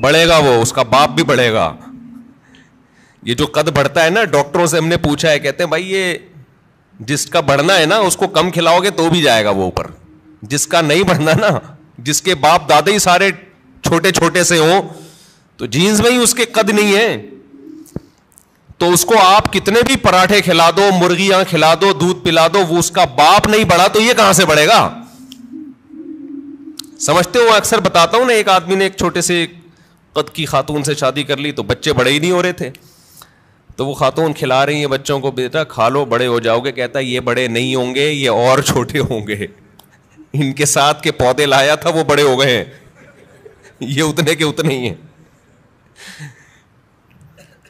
بڑھے گا وہ, اس کا باپ بھی بڑھے گا. یہ جو قد بڑھتا ہے نا, ڈاکٹروں سے ہم نے پوچھا ہے, کہتے ہیں بھائی یہ جس کا بڑھنا ہے نا اس کو کم کھلاؤ گے تو بھی جائے گا وہ اوپر, جس کا نہیں بڑھنا نا, جس کے باپ دادا ہی سارے چھوٹے چھوٹے سے ہوں تو جینز میں ہی اس کے قد نہیں ہے, تو اس کو آپ کتنے بھی پراٹھے کھلا دو, مرغیاں کھلا دو, دودھ پلا دو, وہ اس کا باپ نہیں بڑھا تو یہ کہاں سے بڑھے گا. سمجھتے ہو, اکثر بتاتا ہوں نا, ایک آدمی نے ایک چھوٹے سے قد کی خاتون سے شادی کر لی تو بچے بڑے ہی نہیں ہو رہے تھے, تو وہ خاتون کھلا رہی ہیں بچوں کو, بیٹا کھا لو بڑے ہو جاؤ گے. کہتا ہے یہ بڑے نہیں ہوں گے, یہ اور چھوٹے ہوں گے, ان کے ساتھ کے پودے لایا تھا وہ بڑے ہو گئے ہیں, یہ اتنے کے اتنے ہی ہیں.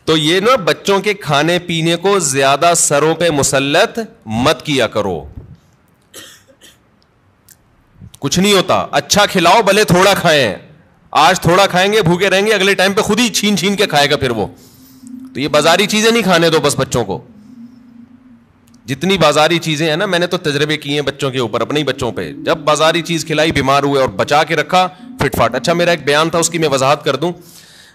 تو یہ نا بچوں کے کھانے پینے کو زیادہ سروں پہ مسلط مت کیا کرو, کچھ نہیں ہوتا. اچھا کھلاؤ بھلے تھوڑا کھائیں, آج تھوڑا کھائیں گے بھوکے رہیں گے, اگلے ٹائم پہ خود ہی چھین چھین کے کھائے گا پھر وہ. تو یہ بازاری چیزیں نہیں کھانے دو بس بچوں کو. جتنی بازاری چیزیں ہیں نا, میں نے تو تجربے کیے ہیں بچوں کے اوپر, اپنے ہی بچوں پہ, جب بازاری چیز کھلائی بیمار ہوئے اور بچا کے رکھا فٹ فاٹ. اچھا میرا ایک بیان تھا, اس کی میں وضاحت کر دوں.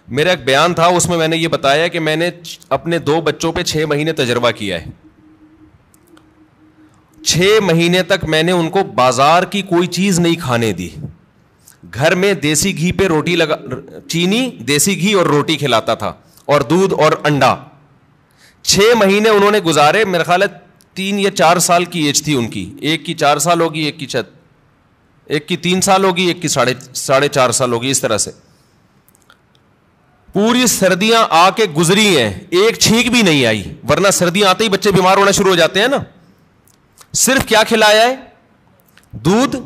میرا ایک بیان تھا, اس میں نے یہ بتایا کہ میں نے اپنے 2 بچوں پہ 6 مہینے تجربہ کیا ہے. 6 مہینے تک میں نے ان کو بازار کی کوئی چیز نہیں کھانے دی. گھر میں دیسی گھی پہ روٹی لگا, چینی, دیسی گھی اور روٹی کھلاتا تھا, اور دودھ اور انڈا. 6 مہینے انہوں نے گزارے. میرا خیال ہے 3 یا 4 سال کی ایج تھی ان کی, ایک کی 4 سال ہوگی, ایک کی 3 سال ہوگی, ایک کی 4.5 سال ہوگی, اس طرح سے. پوری سردیاں آ کے گزری ہیں, ایک چھینک بھی نہیں آئی, ورنہ سردیاں آتے ہی بچے بیمار ہونا شروع ہو جاتے ہیں نا. صرف کیا کھلایا ہے, دودھ,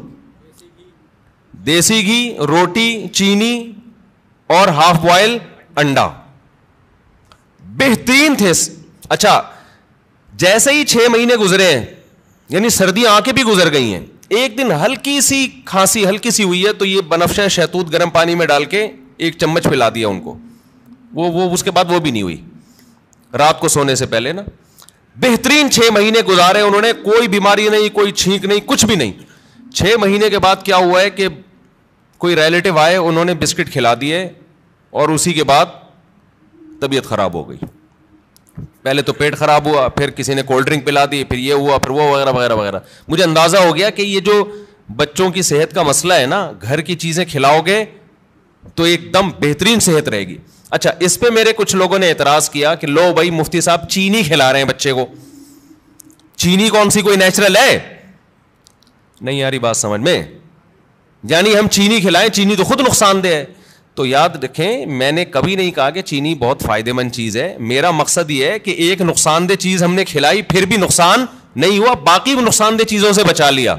دیسی گھی, روٹی, چینی اور ہاف بوائل انڈا. بہترین تھے. اچھا جیسے ہی 6 مہینے گزرے ہیں, یعنی سردیاں آ کے بھی گزر گئی ہیں, ایک دن ہلکی سی کھانسی ہلکی سی ہوئی ہے تو یہ بنفشہ شہتوت گرم پانی میں ڈال کے 1 چمچ پلا دیا ان کو, وہ اس کے بعد وہ بھی نہیں ہوئی رات کو سونے سے پہلے نا. بہترین 6 مہینے گزارے انہوں نے, کوئی بیماری نہیں, کوئی چھینک نہیں, کچھ بھی نہیں. 6 مہینے کے بعد کیا ہوا ہے کہ کوئی ریلیٹو آئے, انہوں نے بسکٹ کھلا دیے اور اسی کے بعد طبیعت خراب ہو گئی. پہلے تو پیٹ خراب ہوا, پھر کسی نے کولڈ ڈرنک پلا دی, پھر یہ ہوا, پھر وہ وغیرہ وغیرہ وغیرہ. مجھے اندازہ ہو گیا کہ یہ جو بچوں کی صحت کا مسئلہ ہے نا, گھر کی چیزیں کھلاؤ گے تو ایک دم بہترین صحت رہے گی. اچھا اس پہ میرے کچھ لوگوں نے اعتراض کیا کہ لو بھائی مفتی صاحب چینی کھلا رہے ہیں بچے کو, چینی کون سی کوئی نیچرل ہے؟ نہیں آ رہی بات سمجھ میں, یعنی ہم چینی کھلائیں, چینی تو خود نقصان دہ ہے. تو یاد رکھیں میں نے کبھی نہیں کہا کہ چینی بہت فائدہ مند چیز ہے. میرا مقصد یہ ہے کہ ایک نقصان دہ چیز ہم نے کھلائی پھر بھی نقصان نہیں ہوا, باقی نقصان دہ چیزوں سے بچا لیا.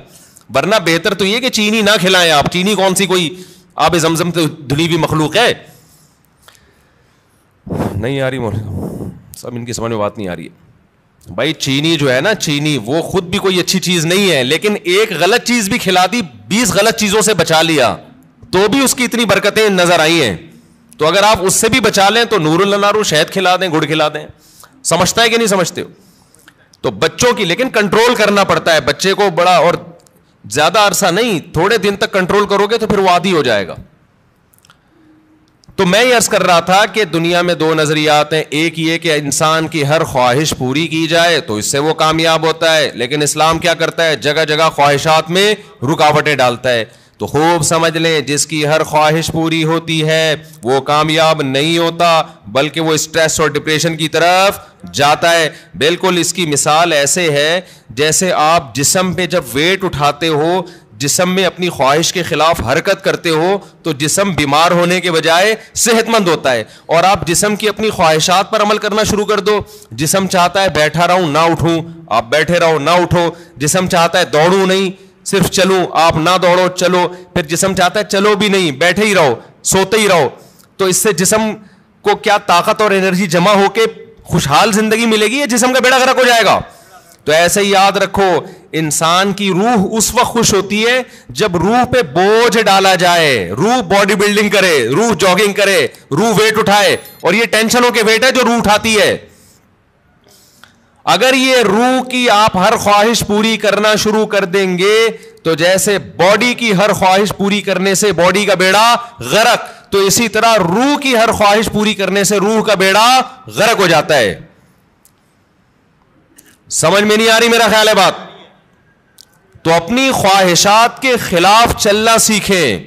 ورنہ بہتر تو یہ کہ چینی نہ کھلائیں آپ. چینی کون سی کوئی آب زمزم تو دھلی ہوئی مخلوق ہے. نہیں آ رہی سب ان کی سمجھ میں بات نہیں آ رہی ہے بھائی. چینی جو ہے نا, چینی وہ خود بھی کوئی اچھی چیز نہیں ہے, لیکن ایک غلط چیز بھی کھلا دی, 20 غلط چیزوں سے بچا لیا, تو بھی اس کی اتنی برکتیں نظر آئی ہیں. تو اگر آپ اس سے بھی بچا لیں تو نور النارو, شہد کھلا دیں, گڑ کھلا دیں. سمجھتا ہے کہ نہیں سمجھتے ہو؟ تو بچوں کی لیکن کنٹرول کرنا پڑتا ہے بچے کو, بڑا اور زیادہ عرصہ نہیں, تھوڑے دن تک کنٹرول کرو گے تو پھر وہ عادی ہو جائے گا. تو میں یہ عرض کر رہا تھا کہ دنیا میں 2 نظریات ہیں. ایک یہ کہ انسان کی ہر خواہش پوری کی جائے تو اس سے وہ کامیاب ہوتا ہے, لیکن اسلام کیا کرتا ہے, جگہ جگہ خواہشات میں رکاوٹیں ڈالتا ہے. تو خوب سمجھ لیں, جس کی ہر خواہش پوری ہوتی ہے وہ کامیاب نہیں ہوتا, بلکہ وہ اسٹریس اور ڈپریشن کی طرف جاتا ہے. بالکل اس کی مثال ایسے ہے جیسے آپ جسم پہ جب ویٹ اٹھاتے ہو, جسم میں اپنی خواہش کے خلاف حرکت کرتے ہو تو جسم بیمار ہونے کے بجائے صحت مند ہوتا ہے. اور آپ جسم کی اپنی خواہشات پر عمل کرنا شروع کر دو, جسم چاہتا ہے بیٹھا رہوں نہ اٹھوں, آپ بیٹھے رہو نہ اٹھو. جسم چاہتا ہے دوڑوں نہیں, صرف چلوں, آپ نہ دوڑو چلو. پھر جسم چاہتا ہے چلو بھی نہیں, بیٹھے ہی رہو, سوتے ہی رہو. تو اس سے جسم کو کیا طاقت اور انرجی جمع ہو کے خوشحال زندگی ملے گی یا جسم کا بیڑا غرق ہو جائے گا؟ تو ایسے ہی یاد رکھو، انسان کی روح اس وقت خوش ہوتی ہے جب روح پہ بوجھ ڈالا جائے، روح باڈی بلڈنگ کرے، روح جاگنگ کرے، روح ویٹ اٹھائے، اور یہ ٹینشنوں کے ویٹ ہے جو روح اٹھاتی ہے. اگر یہ روح کی آپ ہر خواہش پوری کرنا شروع کر دیں گے تو جیسے باڈی کی ہر خواہش پوری کرنے سے باڈی کا بیڑا غرق، تو اسی طرح روح کی ہر خواہش پوری کرنے سے روح کا بیڑا غرق ہو جاتا ہے. سمجھ میں نہیں آ رہی میرا خیال ہے بات؟ تو اپنی خواہشات کے خلاف چلنا سیکھیں.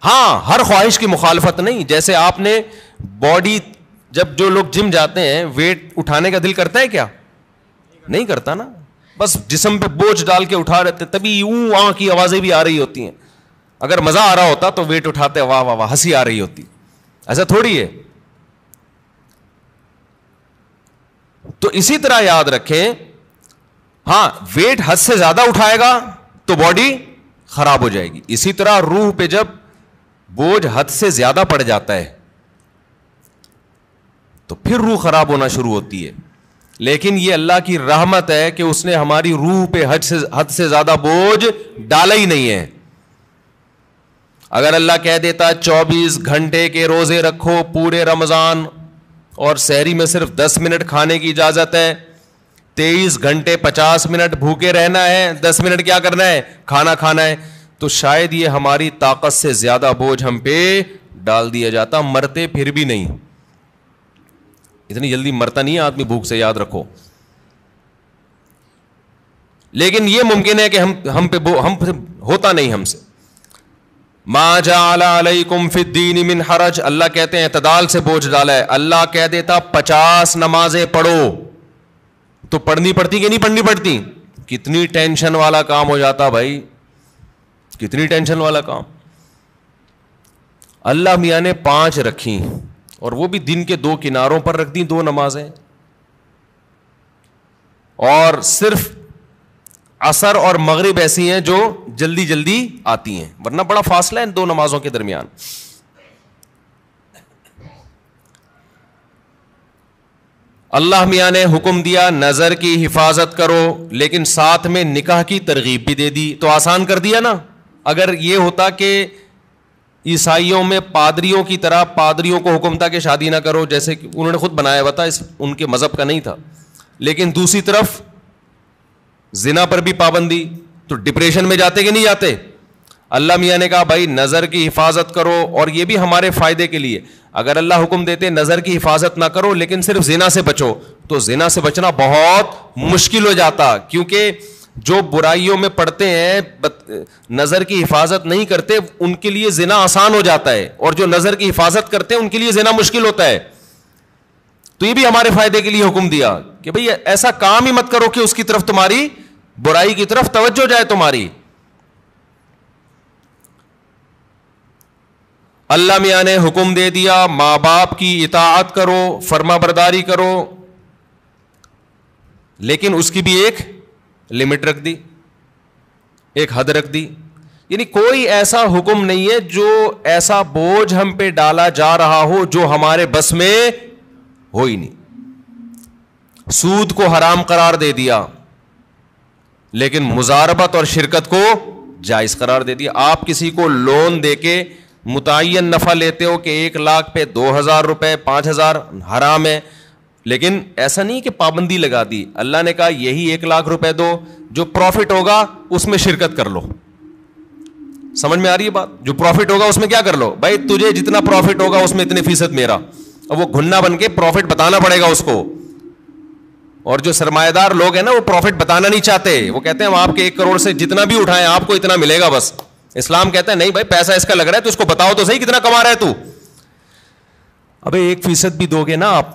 ہاں، ہر خواہش کی مخالفت نہیں. جیسے آپ نے باڈی، جب جو لوگ جم جاتے ہیں ویٹ اٹھانے کا دل کرتا ہے کیا؟ نہیں کرتا نا، بس جسم پہ بوجھ ڈال کے اٹھا رہتے، تبھی اوں کی آوازیں بھی آ رہی ہوتی ہیں. اگر مزہ آ رہا ہوتا تو ویٹ اٹھاتے واہ واہ واہ ہنسی آ رہی ہوتی. ایسا تھوڑی ہے. تو اسی طرح یاد رکھیں، ہاں ویٹ حد سے زیادہ اٹھائے گا تو باڈی خراب ہو جائے گی. اسی طرح روح پہ جب بوجھ حد سے زیادہ پڑ جاتا ہے تو پھر روح خراب ہونا شروع ہوتی ہے. لیکن یہ اللہ کی رحمت ہے کہ اس نے ہماری روح پہ حد سے زیادہ بوجھ ڈالا ہی نہیں ہے. اگر اللہ کہہ دیتا 24 گھنٹے کے روزے رکھو پورے رمضان اور سحری میں صرف 10 منٹ کھانے کی اجازت ہے، 23 گھنٹے 50 منٹ بھوکے رہنا ہے، 10 منٹ کیا کرنا ہے؟ کھانا کھانا ہے، تو شاید یہ ہماری طاقت سے زیادہ بوجھ ہم پہ ڈال دیا جاتا. مرتے پھر بھی نہیں، اتنی جلدی مرتا نہیں ہے آدمی بھوک سے، یاد رکھو. لیکن یہ ممکن ہے کہ ہم پہ ہوتا نہیں ہم سے. ما جعل علیکم فی الدین من حرج، اللہ کہتے ہیں اعتدال سے بوجھ ڈالا ہے. اللہ کہہ دیتا 50 نمازیں پڑھو تو پڑھنی پڑتی کہ نہیں پڑھنی پڑتی؟ کتنی ٹینشن والا کام ہو جاتا بھائی، کتنی ٹینشن والا کام. اللہ میاں نے 5 رکھی، اور وہ بھی دن کے 2 کناروں پر رکھ دی 2 نمازیں، اور صرف عصر اور مغرب ایسی ہیں جو جلدی جلدی آتی ہیں، ورنہ بڑا فاصلہ ہے ان 2 نمازوں کے درمیان. اللہ میاں نے حکم دیا نظر کی حفاظت کرو، لیکن ساتھ میں نکاح کی ترغیب بھی دے دی. تو آسان کر دیا نا. اگر یہ ہوتا کہ عیسائیوں میں پادریوں کی طرح پادریوں کو حکم تھا کہ شادی نہ کرو، جیسے کہ انہوں نے خود بنایا ہوا تھا، ان کے مذہب کا نہیں تھا، لیکن دوسری طرف زنا پر بھی پابندی، تو ڈپریشن میں جاتے کہ نہیں جاتے؟ اللہ میاں نے کہا بھائی نظر کی حفاظت کرو، اور یہ بھی ہمارے فائدے کے لیے. اگر اللہ حکم دیتے نظر کی حفاظت نہ کرو لیکن صرف زنا سے بچو، تو زنا سے بچنا بہت مشکل ہو جاتا. کیونکہ جو برائیوں میں پڑتے ہیں نظر کی حفاظت نہیں کرتے ان کے لیے زنا آسان ہو جاتا ہے، اور جو نظر کی حفاظت کرتے ہیں ان کے لیے زنا مشکل ہوتا ہے. تو یہ بھی ہمارے فائدے کے لیے حکم دیا کہ بھئی ایسا کام ہی مت کرو کہ اس کی طرف تمہاری برائی کی طرف توجہ جائے تمہاری. اللہ میاں نے حکم دے دیا ماں باپ کی اطاعت کرو، فرما برداری کرو، لیکن اس کی بھی ایک لمٹ رکھ دی، ایک حد رکھ دی. یعنی کوئی ایسا حکم نہیں ہے جو ایسا بوجھ ہم پہ ڈالا جا رہا ہو جو ہمارے بس میں ہو ہی نہیں. سود کو حرام قرار دے دیا لیکن مزاربت اور شرکت کو جائز قرار دے دیا. آپ کسی کو لون دے کے متعین نفع لیتے ہو کہ 1 لاکھ پہ 2,000 روپے 5,000 حرام ہے، لیکن ایسا نہیں کہ پابندی لگا دی. اللہ نے کہا یہی 1 لاکھ روپے دو، جو پروفٹ ہوگا اس میں شرکت کر لو. سمجھ میں آ رہی ہے بات؟ جو پروفٹ ہوگا اس میں کیا کر لو بھائی، تجھے جتنا پروفٹ ہوگا اس میں اتنے فیصد میرا. اب وہ گھننا بن کے پروفٹ بتانا پڑے گا اس کو. اور جو سرمایہ دار لوگ ہیں نا وہ پروفٹ بتانا نہیں چاہتے، وہ کہتے ہیں ہم آپ کے 1 کروڑ سے جتنا بھی اٹھائیں آپ کو اتنا ملے گا بس. اسلام کہتا ہے نہیں بھائی، پیسہ اس کا لگ رہا ہے تو اس کو بتاؤ تو صحیح کتنا کما رہا ہے تو. ابے 1% بھی دو گے نا آپ.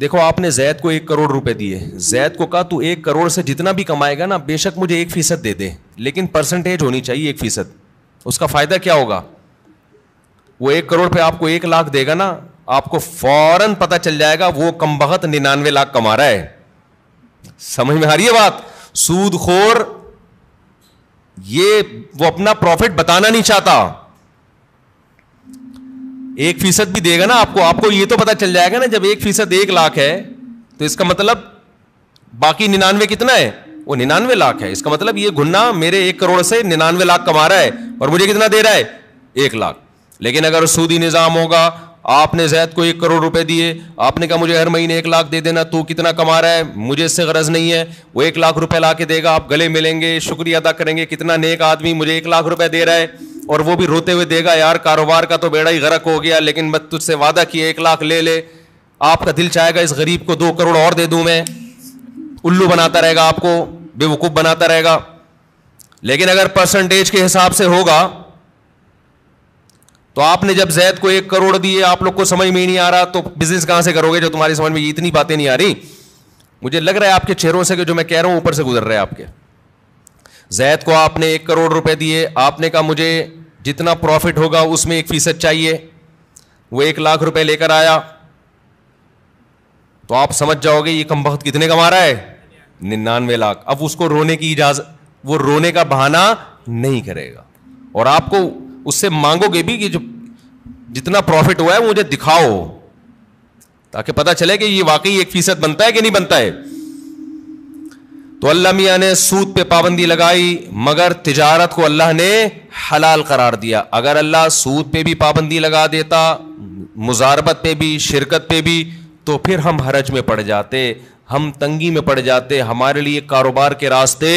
دیکھو آپ نے زید کو 1 کروڑ روپے دیے، زید کو کہا تو 1 کروڑ سے جتنا بھی کمائے گا نا بے شک مجھے 1% دے دے، لیکن پرسنٹیج ہونی چاہیے 1%. اس کا فائدہ کیا ہوگا؟ وہ 1 کروڑ پہ آپ کو 1 لاکھ دے گا نا، آپ کو فوراً پتہ چل جائے گا وہ کمبخت 99 لاکھ کما رہا ہے. سمجھ میں آ رہی ہے بات؟ سود خور یہ وہ اپنا پروفٹ بتانا نہیں چاہتا. 1% بھی دے گا نا آپ کو یہ تو پتا چل جائے گا نا, جب 1% 1 لاکھ ہے تو اس کا مطلب باقی 99 کتنا ہے, وہ 99 لاکھ ہے. اس کا مطلب یہ گھنا میرے 1 کروڑ سے 99 لاکھ کما رہا ہے اور مجھے کتنا دے رہا ہے, 1 لاکھ. لیکن اگر سودی نظام ہوگا, آپ نے زید کو 1 کروڑ روپے دیے, آپ نے کہا مجھے ہر مہینے 1 لاکھ دے دینا, تو کتنا کما رہا ہے, مجھے اس سے غرض نہیں ہے, وہ 1 لاکھ روپے لا کے دے گا, آپ گلے ملیں گے, شکریہ ادا کریں گے, کتنا نیک آدمی مجھے 1 لاکھ روپے دے رہا ہے, اور وہ بھی روتے ہوئے دے گا, یار کاروبار کا تو بیڑا ہی غرق ہو گیا, لیکن میں تجھ سے وعدہ کیا 1 لاکھ لے لے. آپ کا دل چاہے گا اس غریب کو 2 کروڑ اور دے دوں میں, الو بناتا رہے گا, آپ کو بے وقوف بناتا رہے گا. لیکن اگر پرسنٹیج کے حساب سے ہوگا تو آپ نے جب زید کو 1 کروڑ دیے, آپ لوگ کو سمجھ میں ہی نہیں آ رہا, تو بزنس کہاں سے کرو گے جو تمہاری سمجھ میں اتنی باتیں نہیں آ رہی. مجھے لگ رہا ہے آپ کے چہروں سے کہ جو میں کہہ رہا ہوں اوپر سے گزر رہا ہے آپ کے. زید کو آپ نے 1 کروڑ روپے دیے, آپ نے کہا مجھے جتنا پروفٹ ہوگا اس میں 1% چاہیے, وہ 1 لاکھ روپے لے کر آیا, تو آپ سمجھ جاؤ گے یہ کم بخت کتنے کما رہا ہے, 99 لاکھ. اب اس کو رونے کی اجازت, وہ رونے کا بہانہ نہیں کرے گا, اور آپ کو اس سے مانگو گے بھی کہ جو جتنا پروفٹ ہوا ہے مجھے دکھاؤ, تاکہ پتا چلے کہ یہ واقعی 1% بنتا ہے کہ نہیں بنتا ہے. تو اللہ میاں نے سود پہ پابندی لگائی, مگر تجارت کو اللہ نے حلال قرار دیا. اگر اللہ سود پہ بھی پابندی لگا دیتا, مزاربت پہ بھی, شرکت پہ بھی, تو پھر ہم حرج میں پڑ جاتے, ہم تنگی میں پڑ جاتے, ہمارے لیے کاروبار کے راستے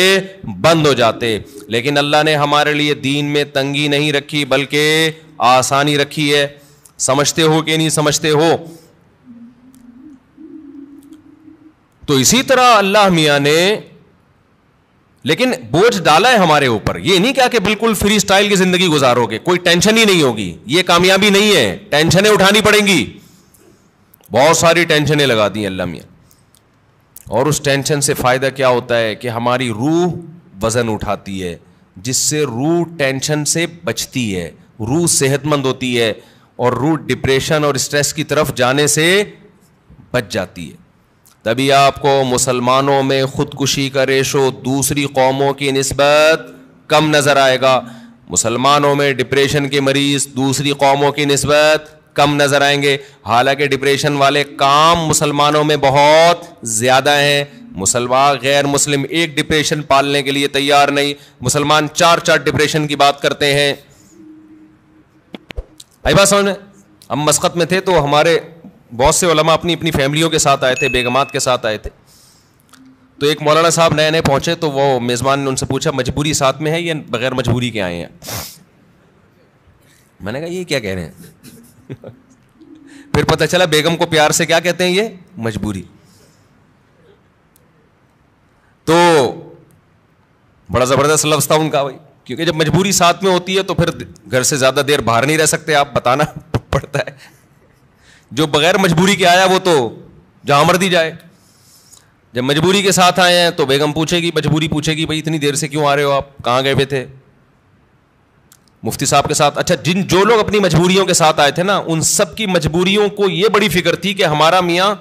بند ہو جاتے. لیکن اللہ نے ہمارے لیے دین میں تنگی نہیں رکھی بلکہ آسانی رکھی ہے. سمجھتے ہو کہ نہیں سمجھتے ہو؟ تو اسی طرح اللہ میاں نے لیکن بوجھ ڈالا ہے ہمارے اوپر. یہ نہیں کیا کہ بالکل فری سٹائل کی زندگی گزارو گے, کوئی ٹینشن ہی نہیں ہوگی. یہ کامیابی نہیں ہے, ٹینشنیں اٹھانی پڑیں گی. بہت ساری ٹینشنیں لگا دی اللہ میاں, اور اس ٹینشن سے فائدہ کیا ہوتا ہے کہ ہماری روح وزن اٹھاتی ہے, جس سے روح ٹینشن سے بچتی ہے, روح صحت مند ہوتی ہے, اور روح ڈپریشن اور اسٹریس کی طرف جانے سے بچ جاتی ہے. تبھی آپ کو مسلمانوں میں خودکشی کا ریشو دوسری قوموں کی نسبت کم نظر آئے گا. مسلمانوں میں ڈپریشن کے مریض دوسری قوموں کی نسبت کم نظر آئیں گے, حالانکہ ڈپریشن والے کام مسلمانوں میں بہت زیادہ ہیں. مسلمان غیر مسلم ایک ڈپریشن پالنے کے لیے تیار نہیں, مسلمان 4 ڈپریشن کی بات کرتے ہیں. آئی بات سمجھ میں؟ ہم مسقط میں تھے تو ہمارے بہت سے علماء اپنی اپنی فیملیوں کے ساتھ آئے تھے, بیگمات کے ساتھ آئے تھے. تو ایک مولانا صاحب نئے نئے پہنچے, تو وہ میزبان نے ان سے پوچھا مجبوری ساتھ میں ہے یا بغیر مجبوری کے آئے ہیں؟ میں نے کہا یہ کیا کہہ رہے ہیں؟ پھر پتہ چلا بیگم کو پیار سے کیا کہتے ہیں, یہ مجبوری. تو بڑا زبردست لفظ تھا ان کا بھائی, کیونکہ جب مجبوری ساتھ میں ہوتی ہے تو پھر گھر سے زیادہ دیر باہر نہیں رہ سکتے, آپ بتانا پڑتا ہے. جو بغیر مجبوری کے آیا وہ تو جہاں مرضی جائے. جب مجبوری کے ساتھ آئے ہیں تو بیگم پوچھے گی, مجبوری پوچھے گی بھائی اتنی دیر سے کیوں آ رہے ہو, آپ کہاں گئے ہوئے تھے؟ مفتی صاحب کے ساتھ. اچھا, جو لوگ اپنی مجبوریوں کے ساتھ آئے تھے نا, ان سب کی مجبوریوں کو یہ بڑی فکر تھی کہ ہمارا میاں,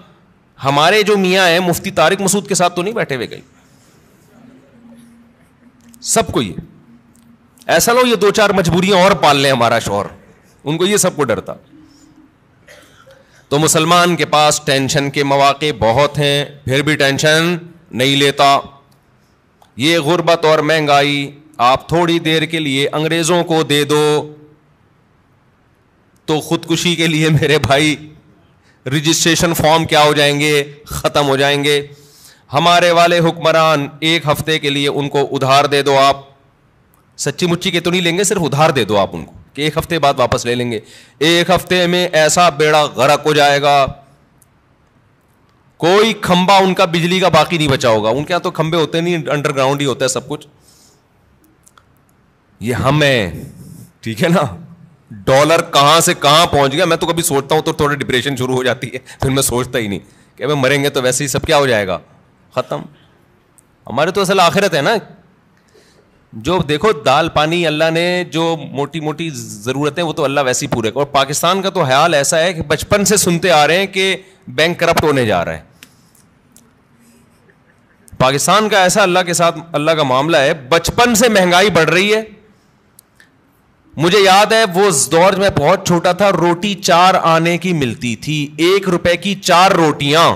ہمارے جو میاں ہیں مفتی طارق مسعود کے ساتھ تو نہیں بیٹھے ہوئے کہیں. سب کو یہ ایسا لو یہ 2-4 مجبوریاں اور پال لیں ہمارا شوہر, ان کو یہ سب کو ڈر تھا. تو مسلمان کے پاس ٹینشن کے مواقع بہت ہیں, پھر بھی ٹینشن نہیں لیتا. یہ غربت اور مہنگائی آپ تھوڑی دیر کے لیے انگریزوں کو دے دو تو خودکشی کے لیے میرے بھائی رجسٹریشن فارم کیا ہو جائیں گے, ختم ہو جائیں گے. ہمارے والے حکمران 1 ہفتے کے لیے ان کو ادھار دے دو, آپ سچی مچی کے تو نہیں لیں گے, صرف ادھار دے دو آپ ان کو کہ 1 ہفتے بعد واپس لے لیں گے. 1 ہفتے میں ایسا بیڑا غرق ہو جائے گا, کوئی کھمبا ان کا بجلی کا باقی نہیں بچا ہوگا. ان کے یہاں تو کھمبے ہوتے نہیں, انڈر گراؤنڈ ہی ہوتا ہے سب کچھ. یہ ہم ہیں, ٹھیک ہے نا. ڈالر کہاں سے کہاں پہنچ گیا, میں تو کبھی سوچتا ہوں تو تھوڑا ڈپریشن شروع ہو جاتی ہے, پھر میں سوچتا ہی نہیں کہ میں مریں گے تو ویسے ہی سب کیا ہو جائے گا, ختم. ہمارے تو اصل آخرت ہے نا. جو دیکھو دال پانی اللہ نے جو موٹی موٹی ضرورتیں وہ تو اللہ ویسے ہی پورے. اور پاکستان کا تو حال ایسا ہے کہ بچپن سے سنتے آ رہے ہیں کہ بینک کرپٹ ہونے جا رہا ہے. پاکستان کا ایسا اللہ کے ساتھ اللہ کا معاملہ ہے, بچپن سے مہنگائی بڑھ رہی ہے. مجھے یاد ہے وہ دور میں بہت چھوٹا تھا, روٹی 4 آنے کی ملتی تھی, 1 روپے کی 4 روٹیاں.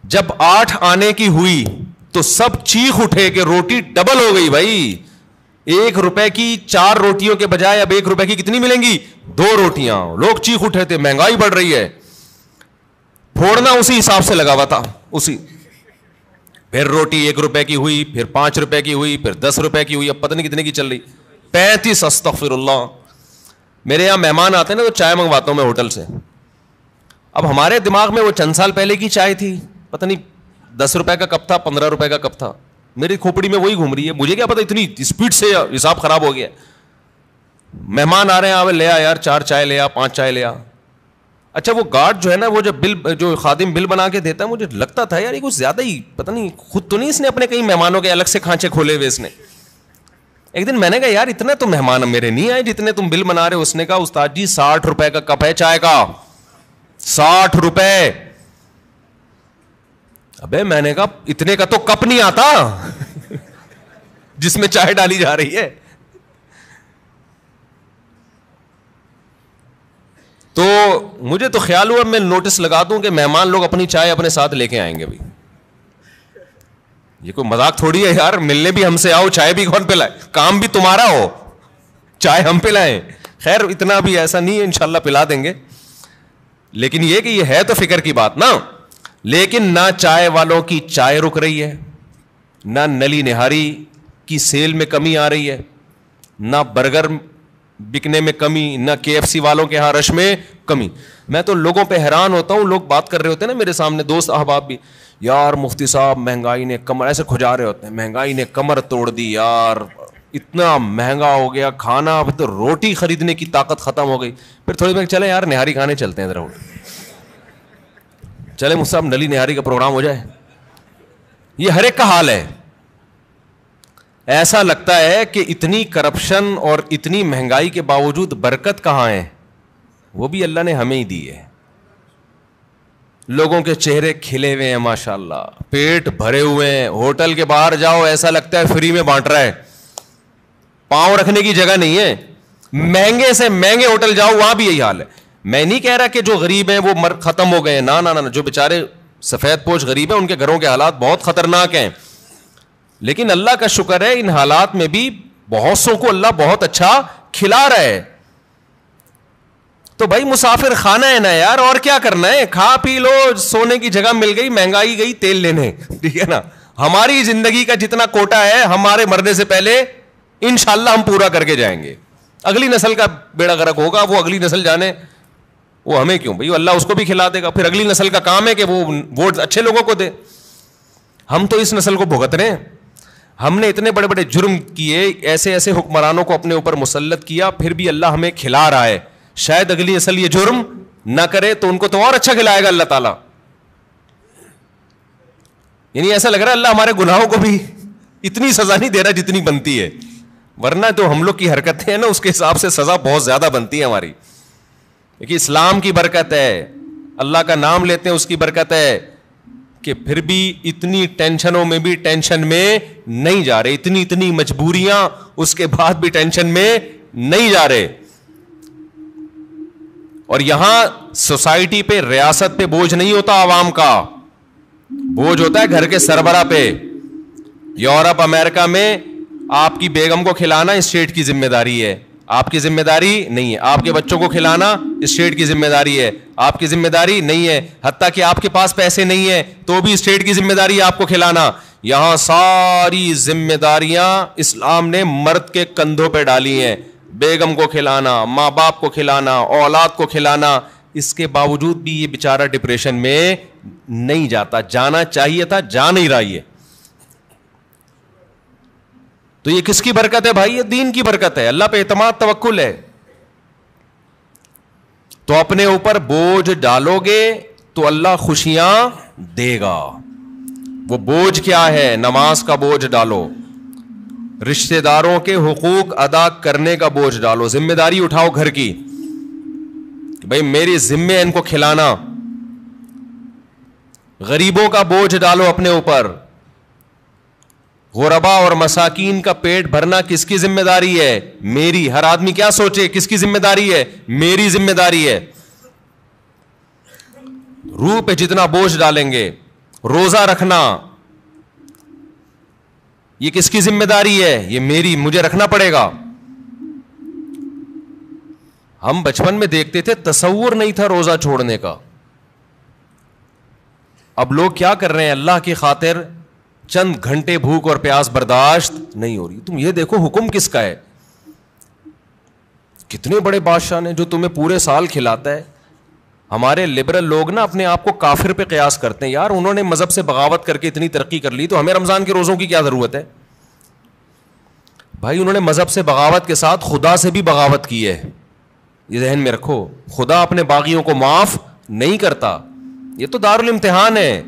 جب 8 آنے کی ہوئی تو سب چیخ اٹھے کہ روٹی ڈبل ہو گئی بھائی, 1 روپے کی 4 روٹیوں کے بجائے اب 1 روپے کی کتنی ملیں گی؟ 2 روٹیاں. لوگ چیخ اٹھے تھے, مہنگائی بڑھ رہی ہے. پھوڑنا اسی حساب سے لگا ہوا تھا, اسی. پھر روٹی 1 روپے کی ہوئی, پھر 5 روپے کی ہوئی, پھر 10 روپے کی ہوئی, اب پتہ نہیں کتنے کی چل رہی, 35. استغفر اللہ. میرے یہاں مہمان آتے ہیں نا تو چائے منگواتا ہوں میں ہوٹل سے. اب ہمارے دماغ میں وہ چند سال پہلے کی چائے تھی, پتہ نہیں 10 روپے کا کپ تھا, 15 روپے کا کپ تھا. میری کھوپڑی میں وہی گھوم رہی ہے, مجھے کیا پتا اتنی اسپیڈ سے حساب خراب ہو گیا. مہمان آ رہے ہیں, لے آ یار 4 چائے لے آ, 5 چائے لے آ. اچھا وہ گارڈ جو ہے نا, وہ جو خادم بل بنا کے دیتا ہے, مجھے لگتا تھا یار یہ کچھ زیادہ ہی, پتہ نہیں خود تو نہیں اس نے اپنے کئی مہمانوں کے الگ سے کھانچے کھولے ہوئے اس نے. ایک دن میں نے کہا یار اتنے تو مہمان میرے نہیں آئے جتنے تم بل بنا رہے ہو. اس نے کہا استاد جی 60 روپے کا کپ ہے چائے کا, 60 روپے. ابے میں نے کہا اتنے کا تو کپ نہیں آتا جس میں چائے ڈالی جا رہی ہے. تو مجھے تو خیال ہوا میں نوٹس لگا دوں کہ مہمان لوگ اپنی چائے اپنے ساتھ لے کے آئیں گے. بھائی یہ کوئی مذاق تھوڑی ہے یار, ملنے بھی ہم سے آؤ, چائے بھی کون پلائے, کام بھی تمہارا ہو, چائے ہم پلائیں. خیر اتنا بھی ایسا نہیں ہے, انشاءاللہ پلا دیں گے. لیکن یہ کہ یہ ہے تو فکر کی بات نا. لیکن نہ چائے والوں کی چائے رک رہی ہے, نہ نلی نہاری کی سیل میں کمی آ رہی ہے, نہ برگر بکنے میں کمی, نہ KFC والوں کے ہاں رش میں کمی. میں تو لوگوں پہ حیران ہوتا ہوں, لوگ بات کر رہے ہوتے ہیں نا میرے سامنے, دوست احباب بھی, یار مفتی صاحب مہنگائی نے کمر, ایسے کھجا رہے ہوتے ہیں, مہنگائی نے کمر توڑ دی یار, اتنا مہنگا ہو گیا کھانا, اب تو روٹی خریدنے کی طاقت ختم ہو گئی. پھر تھوڑی دیر چلے یار نہاری کھانے چلتے ہیں ذرا, چلے مجھ صاحب نلی نہاری کا پروگرام ہو جائے. یہ ہر ایک کا حال ہے. ایسا لگتا ہے کہ اتنی کرپشن اور اتنی مہنگائی کے باوجود برکت کہاں ہے؟ وہ بھی اللہ نے ہمیں ہی دی ہے. لوگوں کے چہرے کھلے ہوئے ہیں ماشاءاللہ, پیٹ بھرے ہوئے ہیں. ہوٹل کے باہر جاؤ ایسا لگتا ہے فری میں بانٹ رہا ہے, پاؤں رکھنے کی جگہ نہیں ہے. مہنگے سے مہنگے ہوٹل جاؤ وہاں بھی یہی حال ہے. میں نہیں کہہ رہا کہ جو غریب ہیں وہ ختم ہو گئے ہیں, نہ, جو بیچارے سفید پوش غریب ہیں ان کے گھروں کے حالات بہت خطرناک ہیں. لیکن اللہ کا شکر ہے ان حالات میں بھی بہت سو کو اللہ بہت اچھا کھلا رہا ہے. تو بھائی مسافر خانہ ہے نا یار, اور کیا کرنا ہے, کھا پی لو, سونے کی جگہ مل گئی, مہنگائی گئی تیل لینے, ٹھیک ہے نا. ہماری زندگی کا جتنا کوٹا ہے ہمارے مرنے سے پہلے انشاءاللہ ہم پورا کر کے جائیں گے. اگلی نسل کا بیڑا غرق ہوگا, وہ اگلی نسل جانے, وہ ہمیں کیوں بھائی, اللہ اس کو بھی کھلا دے گا. پھر اگلی نسل کا کام ہے کہ وہ ووٹ اچھے لوگوں کو دے. ہم تو اس نسل کو بھگت رہے ہیں. ہم نے اتنے بڑے بڑے جرم کیے, ایسے ایسے حکمرانوں کو اپنے اوپر مسلط کیا, پھر بھی اللہ ہمیں کھلا رہا ہے. شاید اگلی نسل یہ جرم نہ کرے تو ان کو تو اور اچھا کھلائے گا اللہ تعالیٰ. یعنی ایسا لگ رہا ہے اللہ ہمارے گناہوں کو بھی اتنی سزا نہیں دے رہا جتنی بنتی ہے, ورنہ تو ہم لوگ کی حرکتیں ہیں نا اس کے حساب سے سزا بہت زیادہ بنتی ہے ہماری. کہ اسلام کی برکت ہے, اللہ کا نام لیتے ہیں اس کی برکت ہے, کہ پھر بھی اتنی ٹینشنوں میں بھی ٹینشن میں نہیں جا رہے, اتنی مجبوریاں اس کے بعد بھی ٹینشن میں نہیں جا رہے. اور یہاں سوسائٹی پہ, ریاست پہ بوجھ نہیں ہوتا عوام کا, بوجھ ہوتا ہے گھر کے سربراہ پہ. یورپ امریکہ میں آپ کی بیگم کو کھلانا اسٹیٹ کی ذمہ داری ہے, آپ کی ذمہ داری نہیں ہے. آپ کے بچوں کو کھلانا اسٹیٹ کی ذمہ داری ہے, آپ کی ذمہ داری نہیں ہے. حتیٰ کہ آپ کے پاس پیسے نہیں ہیں تو بھی اسٹیٹ کی ذمہ داری ہے آپ کو کھلانا. یہاں ساری ذمہ داریاں اسلام نے مرد کے کندھوں پہ ڈالی ہیں. بیگم کو کھلانا, ماں باپ کو کھلانا, اولاد کو کھلانا. اس کے باوجود بھی یہ بیچارہ ڈپریشن میں نہیں جاتا, جانا چاہیے تھا, جا نہیں رہا ہے. تو یہ کس کی برکت ہے بھائی؟ یہ دین کی برکت ہے, اللہ پہ اعتماد توکل ہے. تو اپنے اوپر بوجھ ڈالو گے تو اللہ خوشیاں دے گا. وہ بوجھ کیا ہے؟ نماز کا بوجھ ڈالو, رشتہ داروں کے حقوق ادا کرنے کا بوجھ ڈالو, ذمہ داری اٹھاؤ گھر کی, بھائی میری ذمہ ان کو کھلانا. غریبوں کا بوجھ ڈالو اپنے اوپر, غربا اور مساکین کا پیٹ بھرنا کس کی ذمہ داری ہے؟ میری. ہر آدمی کیا سوچے کس کی ذمہ داری ہے؟ میری ذمہ داری ہے. روح پہ جتنا بوجھ ڈالیں گے, روزہ رکھنا یہ کس کی ذمہ داری ہے؟ یہ میری, مجھے رکھنا پڑے گا. ہم بچپن میں دیکھتے تھے, تصور نہیں تھا روزہ چھوڑنے کا. اب لوگ کیا کر رہے ہیں؟ اللہ کی خاطر چند گھنٹے بھوک اور پیاس برداشت نہیں ہو رہی. تم یہ دیکھو حکم کس کا ہے. کتنے بڑے بادشاہ نے جو تمہیں پورے سال کھلاتا ہے. ہمارے لبرل لوگ نا اپنے آپ کو کافر پہ قیاس کرتے ہیں. یار انہوں نے مذہب سے بغاوت کر کے اتنی ترقی کر لی, تو ہمیں رمضان کے روزوں کی کیا ضرورت ہے؟ بھائی انہوں نے مذہب سے بغاوت کے ساتھ خدا سے بھی بغاوت کی ہے. یہ ذہن میں رکھو, خدا اپنے باغیوں کو معاف نہیں کرتا. یہ تو دارالامتحان ہے.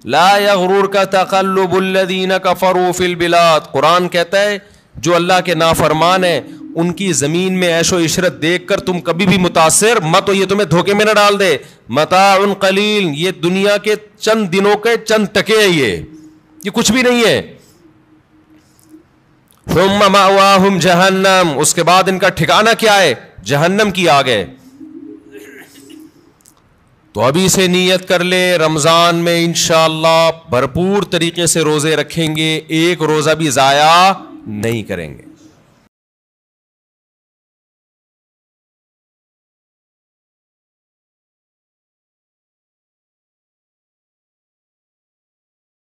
لا یغررک تقلب الذین کفروا فی البلاد. قرآن کہتا ہے جو اللہ کے نافرمان ہیں ان کی زمین میں عیش و عشرت دیکھ کر تم کبھی بھی متاثر مت ہو, یہ تمہیں دھوکے میں نہ ڈال دے. متاع قلیل, یہ دنیا کے چند دنوں کے چند ٹکے ہیں, یہ کچھ بھی نہیں ہے. ثم مأواہم جہنم, اس کے بعد ان کا ٹھکانہ کیا ہے؟ جہنم کی آگ ہے. تو ابھی سے نیت کر لے, رمضان میں انشاءاللہ بھرپور طریقے سے روزے رکھیں گے, ایک روزہ بھی ضائع نہیں کریں گے.